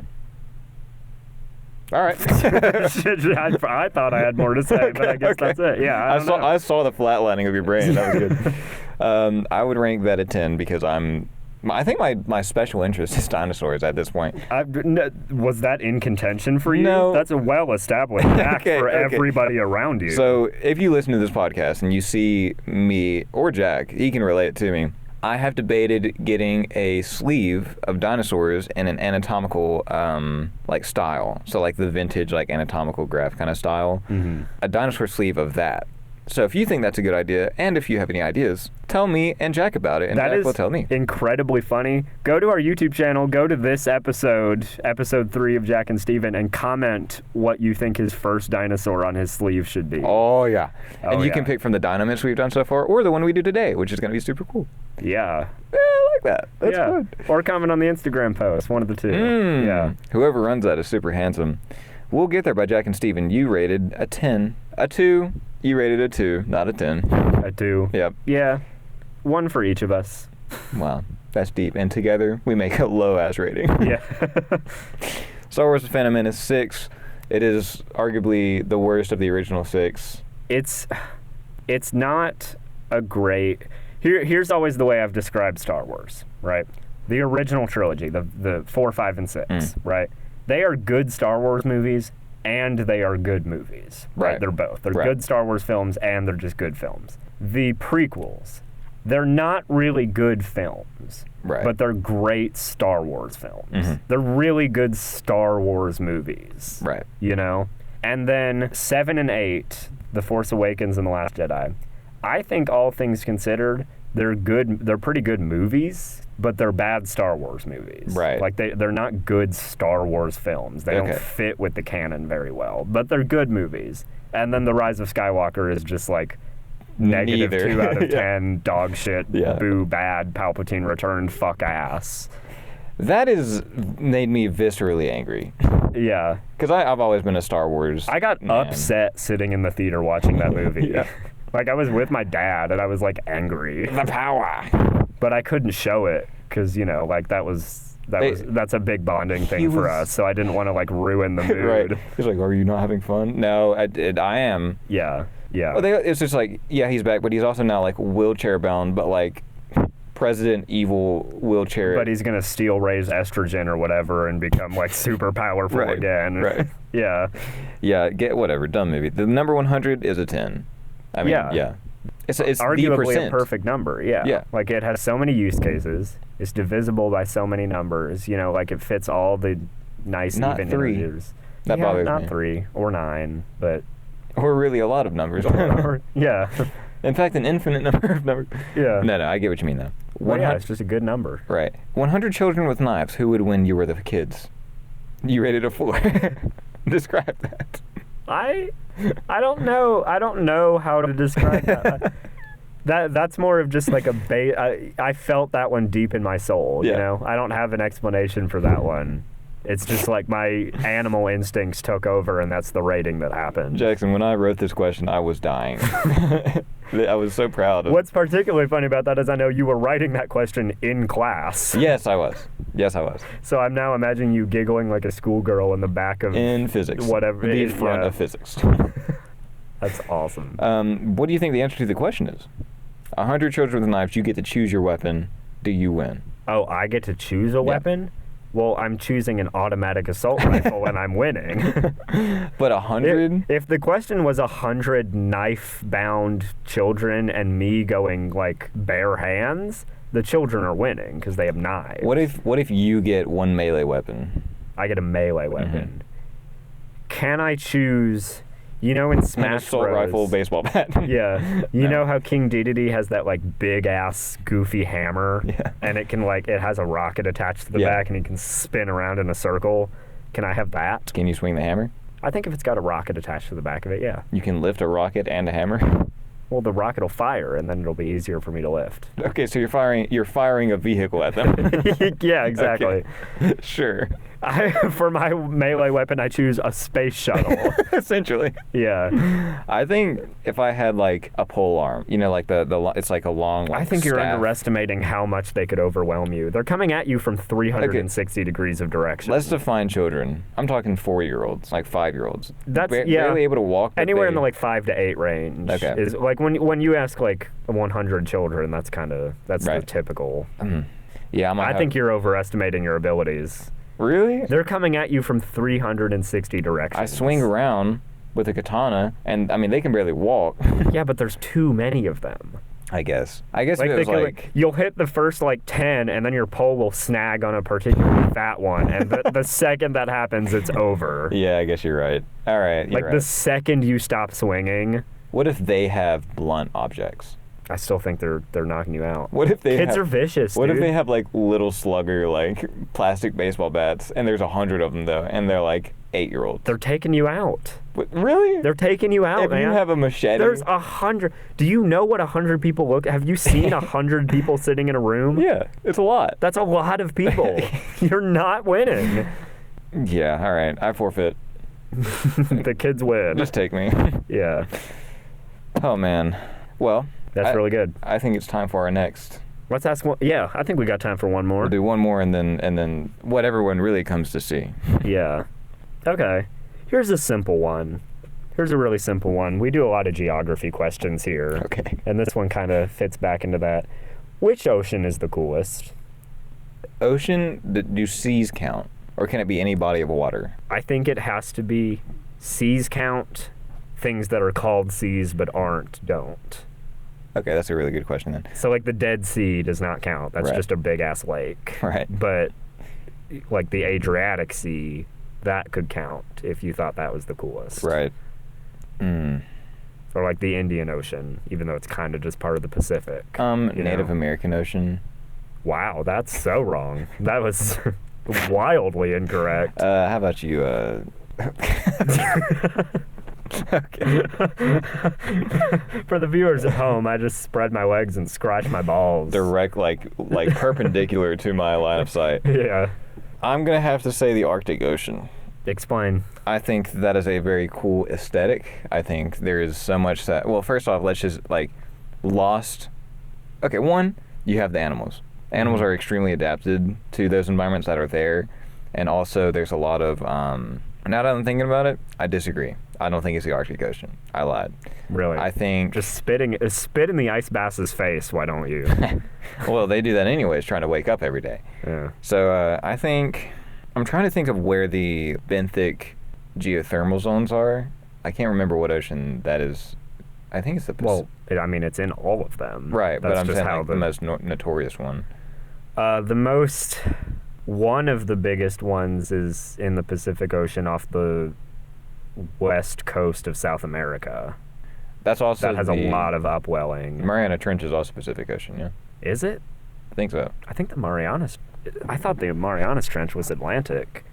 Speaker 2: All right.
Speaker 1: I thought I had more to say, but I guess that's it. Yeah,
Speaker 2: I saw the flatlining of your brain. That was good. I would rank that a 10 because I think my special interest is dinosaurs at this point.
Speaker 1: Was that in contention for you?
Speaker 2: No.
Speaker 1: That's a well-established fact for everybody around you.
Speaker 2: So if you listen to this podcast and you see me or Jack, he can relate to me. I have debated getting a sleeve of dinosaurs in an anatomical like style. So like the vintage like anatomical graph kind of style. Mm-hmm. A dinosaur sleeve of that. So if you think that's a good idea, and if you have any ideas, tell me and Jack about it, and Jack will tell me.
Speaker 1: Incredibly funny. Go to our YouTube channel, go to this episode 3 of Jack and Steven, and comment what you think his first dinosaur on his sleeve should be.
Speaker 2: Oh, yeah. And you can pick from the Dynamits we've done so far, or the one we do today, which is going to be super cool.
Speaker 1: Yeah.
Speaker 2: Yeah, I like that. That's good.
Speaker 1: Or comment on the Instagram post, one of the two. Yeah.
Speaker 2: Whoever runs that is super handsome. We'll Get There by Jack and Steven. You rated a 10, a 2. You rated a 2, not a 10.
Speaker 1: A 2.
Speaker 2: Yep.
Speaker 1: Yeah. 1 for each of us.
Speaker 2: Wow, that's deep. And together, we make a low-ass rating.
Speaker 1: Yeah.
Speaker 2: Star Wars: The Phantom Menace 6. It is arguably the worst of the original 6.
Speaker 1: It's not a great... Here's always the way I've described Star Wars, right? The original trilogy, the 4, 5, and 6, right? They are good Star Wars movies, and they are good movies. Right? They're both. They're good Star Wars films, and they're just good films. The prequels, they're not really good films, but they're great Star Wars films. Mm-hmm. They're really good Star Wars movies.
Speaker 2: Right.
Speaker 1: And then 7 and 8, The Force Awakens and The Last Jedi, I think all things considered, they're pretty good movies, but they're bad Star Wars movies.
Speaker 2: Right.
Speaker 1: Like, they're not good Star Wars films. They don't fit with the canon very well, but they're good movies. And then The Rise of Skywalker is just like negative 2 out of 10, dog shit, boo, bad, Palpatine returned, fuck ass.
Speaker 2: That has made me viscerally angry.
Speaker 1: Yeah.
Speaker 2: Because I've always been a Star Wars
Speaker 1: I got
Speaker 2: man.
Speaker 1: upset sitting in the theater watching that movie.
Speaker 2: Yeah.
Speaker 1: Like, I was with my dad, and I was, like, angry.
Speaker 2: The power.
Speaker 1: But I couldn't show it, because, you know, like, that's a big bonding thing for us, so I didn't want to, like, ruin the mood.
Speaker 2: Right. He's like, are you not having fun? No, I am.
Speaker 1: Yeah. Yeah.
Speaker 2: Well, it's just like, yeah, he's back, but he's also now, like, wheelchair bound, but, like, President Evil wheelchair.
Speaker 1: But he's going to steal Ray's estrogen or whatever and become, like, super powerful
Speaker 2: Right.
Speaker 1: again.
Speaker 2: Right.
Speaker 1: Yeah.
Speaker 2: Yeah, whatever, dumb movie. The number 100 is a 10. I mean, yeah. It's
Speaker 1: arguably
Speaker 2: the
Speaker 1: a perfect number, yeah.
Speaker 2: Yeah.
Speaker 1: Like, it has so many use cases. It's divisible by so many numbers. You know, like, it fits all the nice
Speaker 2: Not
Speaker 1: even
Speaker 2: 3.
Speaker 1: integers.
Speaker 2: That bothers
Speaker 1: not
Speaker 2: me.
Speaker 1: 3 or 9, but...
Speaker 2: Or really a lot of numbers.
Speaker 1: yeah.
Speaker 2: In fact, an infinite number of numbers.
Speaker 1: Yeah.
Speaker 2: No, I get what you mean, though.
Speaker 1: Well, yeah, it's just a good number.
Speaker 2: Right. 100 children with knives. Who would win? You were the kids. You rated a 4. Describe that.
Speaker 1: I don't know. I don't know how to describe that. That's more of just like I felt that one deep in my soul,
Speaker 2: Yeah.
Speaker 1: you know? I don't have an explanation for that one. It's just like my animal instincts took over, and that's the rating that happened.
Speaker 2: Jackson, when I wrote this question, I was dying. I was so proud of
Speaker 1: What's particularly funny about that is I know you were writing that question in class.
Speaker 2: Yes, I was.
Speaker 1: So I'm now imagining you giggling like a schoolgirl in the back of...
Speaker 2: In physics.
Speaker 1: Whatever.
Speaker 2: The front
Speaker 1: yeah.
Speaker 2: of physics.
Speaker 1: That's awesome.
Speaker 2: What do you think the answer to the question is? 100 children with knives, you get to choose your weapon. Do you win?
Speaker 1: Oh, I get to choose a weapon? Well, I'm choosing an automatic assault rifle and I'm winning.
Speaker 2: But 100?
Speaker 1: If the question was 100 knife-bound children and me going, like, bare hands, the children are winning because they have knives.
Speaker 2: What if you get one melee weapon?
Speaker 1: I get a melee weapon. Can I choose... You know, in Smash
Speaker 2: An assault
Speaker 1: Bros.
Speaker 2: rifle, baseball bat.
Speaker 1: Yeah. You know how King Dedede has that, like, big-ass, goofy hammer?
Speaker 2: Yeah.
Speaker 1: And it can, like, it has a rocket attached to the back, and he can spin around in a circle. Can I have that?
Speaker 2: Can you swing the hammer?
Speaker 1: I think if it's got a rocket attached to the back of it, yeah.
Speaker 2: You can lift a rocket and a hammer?
Speaker 1: Well, the rocket will fire, and then it'll be easier for me to lift.
Speaker 2: Okay, so you're firing a vehicle at them.
Speaker 1: Yeah, exactly.
Speaker 2: Okay. Sure.
Speaker 1: For my melee weapon, I choose a space shuttle.
Speaker 2: Essentially.
Speaker 1: Yeah.
Speaker 2: I think if I had like a pole arm, you know, like it's like a long. Like,
Speaker 1: I think you're
Speaker 2: staff.
Speaker 1: underestimating how much they could overwhelm you. They're coming at you from 360 degrees of direction.
Speaker 2: Let's define children. I'm talking 4-year-olds, like 5-year-olds.
Speaker 1: That's
Speaker 2: barely able to walk.
Speaker 1: Anywhere in the like 5 to 8 range.
Speaker 2: Okay.
Speaker 1: Is like when you ask like 100 children, that's
Speaker 2: Right.
Speaker 1: the typical.
Speaker 2: Yeah,
Speaker 1: I think you're overestimating your abilities.
Speaker 2: Really?
Speaker 1: They're coming at you from 360 directions.
Speaker 2: I swing around with a katana, and I mean they can barely walk.
Speaker 1: Yeah, but there's too many of them.
Speaker 2: I guess if it
Speaker 1: They
Speaker 2: was
Speaker 1: could,
Speaker 2: like
Speaker 1: you'll hit the first like 10, and then your pole will snag on a particularly fat one, and the second that happens, it's over.
Speaker 2: Yeah, I guess you're right. All right, you're
Speaker 1: Like
Speaker 2: right.
Speaker 1: the second you stop swinging,
Speaker 2: What if they have blunt objects?
Speaker 1: I still think they're knocking you out.
Speaker 2: What if they
Speaker 1: Kids
Speaker 2: have,
Speaker 1: are vicious.
Speaker 2: What
Speaker 1: dude.
Speaker 2: if they have like little slugger like plastic baseball bats, and there's 100 of them though, and they're like 8-year-olds?
Speaker 1: They're taking you out.
Speaker 2: What, really?
Speaker 1: They're taking you out,
Speaker 2: if
Speaker 1: man.
Speaker 2: you have a machete.
Speaker 1: There's 100. Do you know what 100 people look? Have you seen 100 people sitting in a room?
Speaker 2: Yeah, it's a lot.
Speaker 1: That's a lot of people. You're not winning.
Speaker 2: Yeah, all right. I forfeit.
Speaker 1: The kids win.
Speaker 2: Just take me.
Speaker 1: Yeah,
Speaker 2: Oh man. Well,
Speaker 1: that's really good.
Speaker 2: I think it's time for our next.
Speaker 1: Let's ask one. Yeah, I think we got time for one more.
Speaker 2: We'll do one more, and then what everyone really comes to see.
Speaker 1: Yeah. Okay. Here's a simple one. Here's a really simple one. We do a lot of geography questions here.
Speaker 2: Okay.
Speaker 1: And this one kind of fits back into that. Which ocean is the coolest?
Speaker 2: Ocean, do seas count? Or can it be any body of water?
Speaker 1: I think it has to be seas count. Things that are called seas but aren't don't.
Speaker 2: Okay, that's a really good question then.
Speaker 1: So like the Dead Sea does not count. That's
Speaker 2: Right.
Speaker 1: just a big ass lake.
Speaker 2: Right.
Speaker 1: But like the Adriatic Sea, that could count if you thought that was the coolest.
Speaker 2: Right.
Speaker 1: Or like the Indian Ocean, even though it's kind of just part of the Pacific.
Speaker 2: Native American Ocean.
Speaker 1: Wow, that's so wrong. That was wildly incorrect.
Speaker 2: How about you, Okay.
Speaker 1: For the viewers at home, I just spread my legs and scratch my balls.
Speaker 2: Direct, like perpendicular to my line of sight.
Speaker 1: Yeah.
Speaker 2: I'm gonna have to say the Arctic Ocean.
Speaker 1: Explain.
Speaker 2: I think that is a very cool aesthetic. I think there is so much that. Well, first off, let's just like lost. Okay, one, you have the animals. Animals are extremely adapted to those environments that are there, and also there's a lot of. Now that I'm thinking about it, I disagree. I don't think it's the Arctic Ocean. I lied.
Speaker 1: Really?
Speaker 2: I think
Speaker 1: just spit in the ice bass's face. Why don't you?
Speaker 2: Well, they do that anyways, trying to wake up every day.
Speaker 1: Yeah.
Speaker 2: So I think I'm trying to think of where the benthic geothermal zones are. I can't remember what ocean that is. I think it's the
Speaker 1: Pacific. Well, I mean, it's in all of them.
Speaker 2: Right,
Speaker 1: That's
Speaker 2: but I'm
Speaker 1: just
Speaker 2: saying
Speaker 1: how
Speaker 2: like the most notorious one.
Speaker 1: One of the biggest ones is in the Pacific Ocean off the west coast of South America.
Speaker 2: That's also
Speaker 1: that has a lot of upwelling.
Speaker 2: Mariana Trench is also Pacific Ocean, yeah.
Speaker 1: Is it?
Speaker 2: I think so.
Speaker 1: I think I thought the Marianas Trench was Atlantic.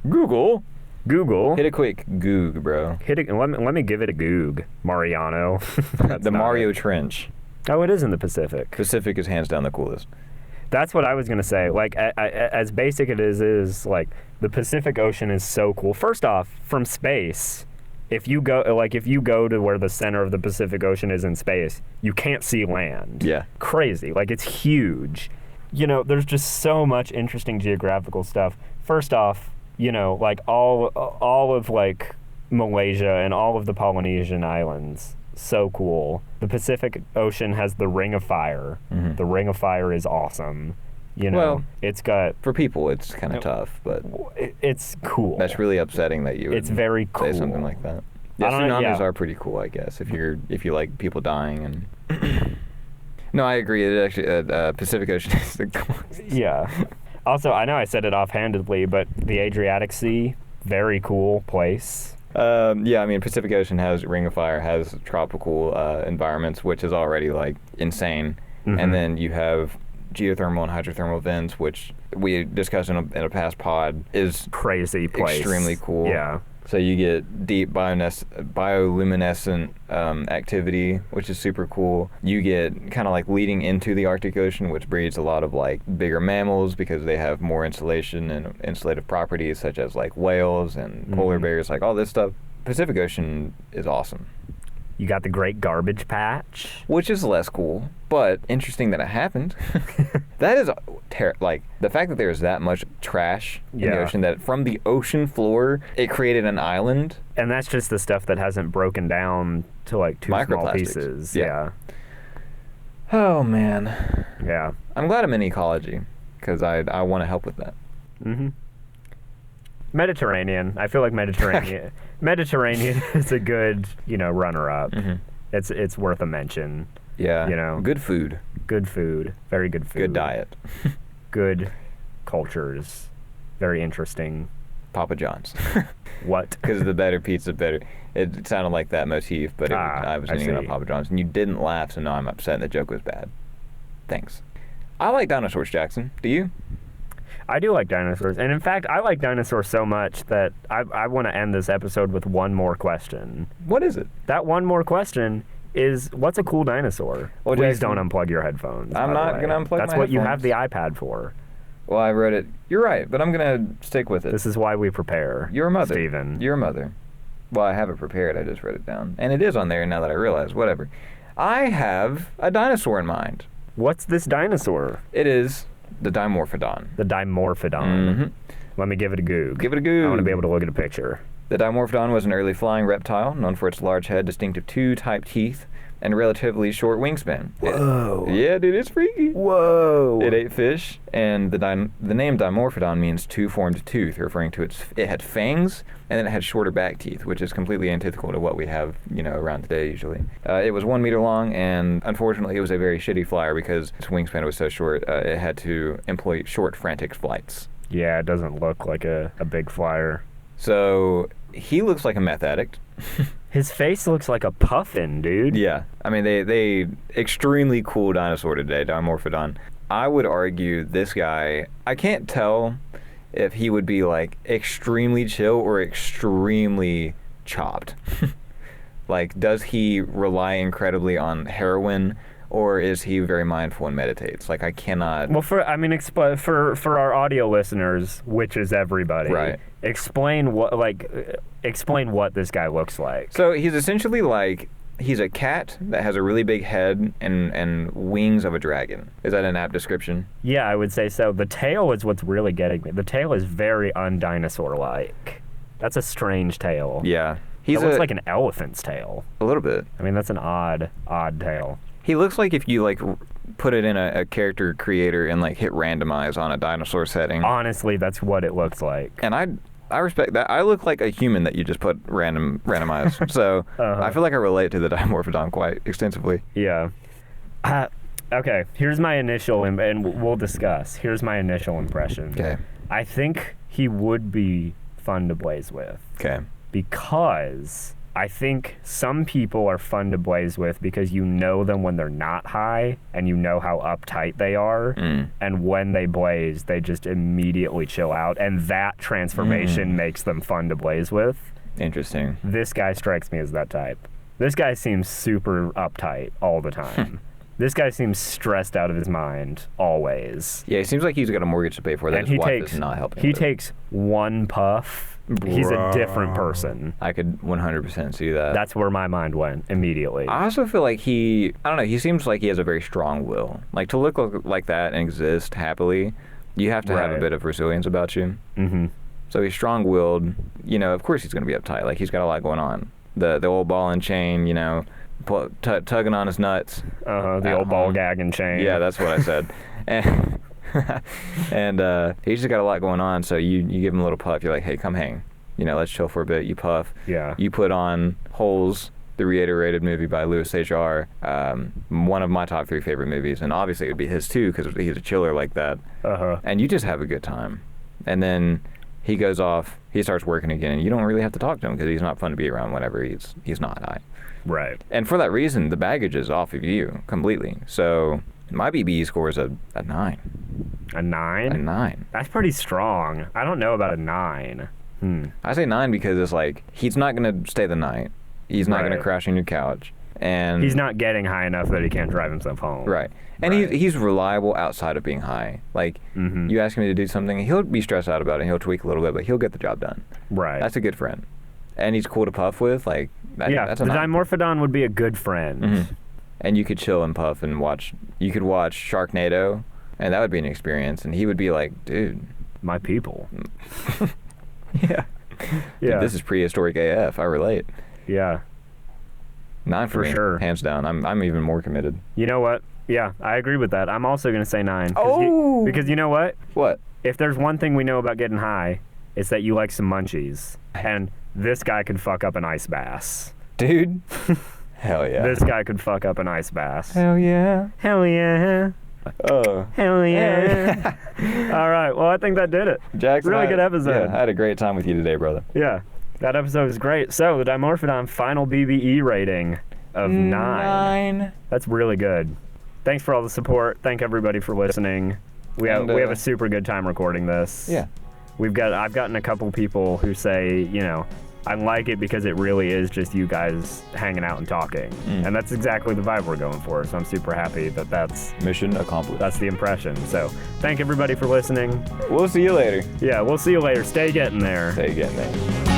Speaker 2: Google.
Speaker 1: Hit
Speaker 2: a quick goog, bro.
Speaker 1: Hit it. Let me give it a goog. Mariano.
Speaker 2: The Mario Trench.
Speaker 1: Oh, it is in the Pacific.
Speaker 2: Pacific is hands down the coolest.
Speaker 1: That's what I was gonna say. Like, as basic it is like the Pacific Ocean is so cool. First off, from space, if you go to where the center of the Pacific Ocean is in space, you can't see land.
Speaker 2: Yeah.
Speaker 1: Crazy. Like, it's huge. You know, there's just so much interesting geographical stuff. First off, you know, like all of like Malaysia and all of the Polynesian islands. So cool. The Pacific Ocean has the Ring of Fire.
Speaker 2: Mm-hmm.
Speaker 1: The Ring of Fire is awesome. You know,
Speaker 2: well,
Speaker 1: it's got...
Speaker 2: For people, it's kind of tough, but...
Speaker 1: It's cool.
Speaker 2: That's really upsetting that you would
Speaker 1: It's very cool.
Speaker 2: say something like that. Yeah, tsunamis are pretty cool, I guess, if you like people dying and... No, I agree. It actually, Pacific Ocean is the coolest.
Speaker 1: Yeah. Also, I know I said it offhandedly, but the Adriatic Sea, very cool place.
Speaker 2: Yeah, I mean, Pacific Ocean has Ring of Fire, has tropical environments, which is already, like, insane. Mm-hmm. And then you have geothermal and hydrothermal vents, which we discussed in a past pod, is
Speaker 1: crazy place.
Speaker 2: Extremely cool.
Speaker 1: Yeah.
Speaker 2: So you get deep bioluminescent activity, which is super cool. You get kind of like leading into the Arctic Ocean, which breeds a lot of like bigger mammals because they have more insulation and insulative properties, such as like whales and polar bears, like all this stuff. Pacific Ocean is awesome.
Speaker 1: You got the Great Garbage Patch,
Speaker 2: which is less cool, but interesting that it happened. That is like the fact that there's that much trash in the ocean, that from the ocean floor it created an island,
Speaker 1: and that's just the stuff that hasn't broken down to like two small pieces. Yeah.
Speaker 2: Oh man.
Speaker 1: Yeah.
Speaker 2: I'm glad I'm in ecology because I want to help with that.
Speaker 1: Mm-hmm. Mediterranean. I feel like Mediterranean is a good, runner-up. Mm-hmm. It's worth a mention.
Speaker 2: Yeah. Good food.
Speaker 1: Good food. Very good food.
Speaker 2: Good diet.
Speaker 1: Good cultures. Very interesting.
Speaker 2: Papa John's.
Speaker 1: What?
Speaker 2: Because the better pizza, better. It sounded like that motif, but I was thinking about Papa John's, and you didn't laugh, so now I'm upset and the joke was bad. Thanks. I like dinosaurs, Jackson. Do you?
Speaker 1: I do like dinosaurs, and in fact, I like dinosaurs so much that I want to end this episode with one more question.
Speaker 2: What is it?
Speaker 1: That one more question is, what's a cool dinosaur?
Speaker 2: Well,
Speaker 1: please don't unplug your headphones.
Speaker 2: I'm not going to unplug my headphones.
Speaker 1: That's what you have the iPad for.
Speaker 2: Well, I wrote it. You're right, but I'm going to stick with it.
Speaker 1: This is why we prepare.
Speaker 2: You're a mother.
Speaker 1: Stephen.
Speaker 2: You're a mother. Well, I have it prepared. I just wrote it down. And it is on there now that I realize. Whatever. I have a dinosaur in mind.
Speaker 1: What's this dinosaur?
Speaker 2: It is the Dimorphodon.
Speaker 1: The Dimorphodon.
Speaker 2: Mm-hmm.
Speaker 1: Let me give it a goog.
Speaker 2: Give it a goog.
Speaker 1: I want to be able to look at a picture.
Speaker 2: The Dimorphodon was an early flying reptile, known for its large head, distinctive two-type teeth, and relatively short wingspan.
Speaker 1: Whoa.
Speaker 2: Yeah, dude, it's freaky.
Speaker 1: Whoa.
Speaker 2: It ate fish, and the name Dimorphodon means two-formed tooth, referring to it had fangs, and then it had shorter back teeth, which is completely antithetical to what we have, around today usually. It was 1 meter long, and unfortunately it was a very shitty flyer because its wingspan was so short, it had to employ short, frantic flights.
Speaker 1: Yeah, it doesn't look like a big flyer.
Speaker 2: So he looks like a meth addict.
Speaker 1: His face looks like a puffin, dude.
Speaker 2: Yeah. I mean, they extremely cool dinosaur today, Dimorphodon. I would argue this guy, I can't tell if he would be, like, extremely chill or extremely chopped. Like, does he rely incredibly on heroin, or is he very mindful and meditates? Like, I cannot.
Speaker 1: Well, for our audio listeners, which is everybody,
Speaker 2: Right.
Speaker 1: explain what this guy looks like.
Speaker 2: So he's essentially like, he's a cat that has a really big head and wings of a dragon. Is that an apt description?
Speaker 1: Yeah, I would say so. The tail is what's really getting me. The tail is very undinosaur-like. That's a strange tail.
Speaker 2: Yeah.
Speaker 1: It looks like an elephant's tail.
Speaker 2: A little bit.
Speaker 1: I mean, that's an odd tail.
Speaker 2: He looks like if you, like, put it in a character creator and, like, hit randomize on a dinosaur setting.
Speaker 1: Honestly, that's what it looks like.
Speaker 2: And I respect that. I look like a human that you just put randomized. So I feel like I relate to the Dimorphodon quite extensively.
Speaker 1: Yeah. Okay, here's my initial, and we'll discuss. Here's my initial impression.
Speaker 2: Okay.
Speaker 1: I think he would be fun to blaze with.
Speaker 2: Okay.
Speaker 1: Because I think some people are fun to blaze with because you know them when they're not high and you know how uptight they are. And when they blaze, they just immediately chill out. And that transformation makes them fun to blaze with.
Speaker 2: Interesting.
Speaker 1: This guy strikes me as that type. This guy seems super uptight all the time. This guy seems stressed out of his mind always.
Speaker 2: Yeah, it seems like he's got a mortgage to pay for that
Speaker 1: And
Speaker 2: his wife is not helping.
Speaker 1: He takes one puff. He's a different person.
Speaker 2: I could 100% see that.
Speaker 1: That's where my mind went immediately.
Speaker 2: I also feel like I don't know, he seems like he has a very strong will. Like, to look like that and exist happily, you have to have a bit of resilience about you.
Speaker 1: Mm-hmm.
Speaker 2: So he's strong-willed. You know, of course he's going to be uptight. Like, he's got a lot going on. The old ball and chain, you know, tugging on his nuts.
Speaker 1: The old ball gag and chain.
Speaker 2: Yeah, that's what I said. And he's just got a lot going on, so you give him a little puff. You're like, hey, come hang. You know, let's chill for a bit. You puff.
Speaker 1: Yeah.
Speaker 2: You put on Holes, the reiterated movie by Louis C.J.R., one of my top 3 favorite movies, and obviously it would be his too because he's a chiller like that. And you just have a good time. And then he goes off, he starts working again, and you don't really have to talk to him because he's not fun to be around whenever he's not high.
Speaker 1: Right.
Speaker 2: And for that reason, the baggage is off of you completely. So my BBE score is a 9.
Speaker 1: A 9?
Speaker 2: A 9.
Speaker 1: That's pretty strong. I don't know about a 9.
Speaker 2: I say 9 because it's like, he's not going to stay the night. He's not going to crash on your couch. And
Speaker 1: he's not getting high enough that he can't drive himself home.
Speaker 2: Right. And he's reliable outside of being high. Like, you ask him to do something, he'll be stressed out about it, he'll tweak a little bit, but he'll get the job done.
Speaker 1: Right.
Speaker 2: That's a good friend. And he's cool to puff with. Like, that's a
Speaker 1: the
Speaker 2: 9.
Speaker 1: Dimorphodon would be a good friend.
Speaker 2: And you could chill and puff and watch. You could watch Sharknado, and that would be an experience. And he would be like, dude.
Speaker 1: My people.
Speaker 2: Yeah. Dude, this is prehistoric AF. I relate.
Speaker 1: Yeah.
Speaker 2: 9 for me,
Speaker 1: sure.
Speaker 2: Hands down. I'm even more committed.
Speaker 1: You know what? Yeah, I agree with that. I'm also going to say 9. Because you know what?
Speaker 2: What?
Speaker 1: If there's one thing we know about getting high, it's that you like some munchies. And this guy could fuck up an ice bass.
Speaker 2: Dude. Hell yeah.
Speaker 1: This guy could fuck up an ice bass.
Speaker 2: Hell yeah.
Speaker 1: Hell yeah.
Speaker 2: Oh.
Speaker 1: Hell yeah. All right. Well, I think that did it.
Speaker 2: Jackson,
Speaker 1: really good episode.
Speaker 2: Yeah, I had a great time with you today, brother.
Speaker 1: Yeah. That episode was great. So, the Dimorphodon final BBE rating of 9. That's really good. Thanks for all the support. Thank everybody for listening. We have a super good time recording this.
Speaker 2: Yeah.
Speaker 1: I've gotten a couple people who say, you know, I like it because it really is just you guys hanging out and talking. And that's exactly the vibe we're going for. So I'm super happy that that's
Speaker 2: mission accomplished.
Speaker 1: That's the impression. So thank everybody for listening.
Speaker 2: We'll see you later.
Speaker 1: Yeah, we'll see you later. Stay getting there.
Speaker 2: Stay getting there.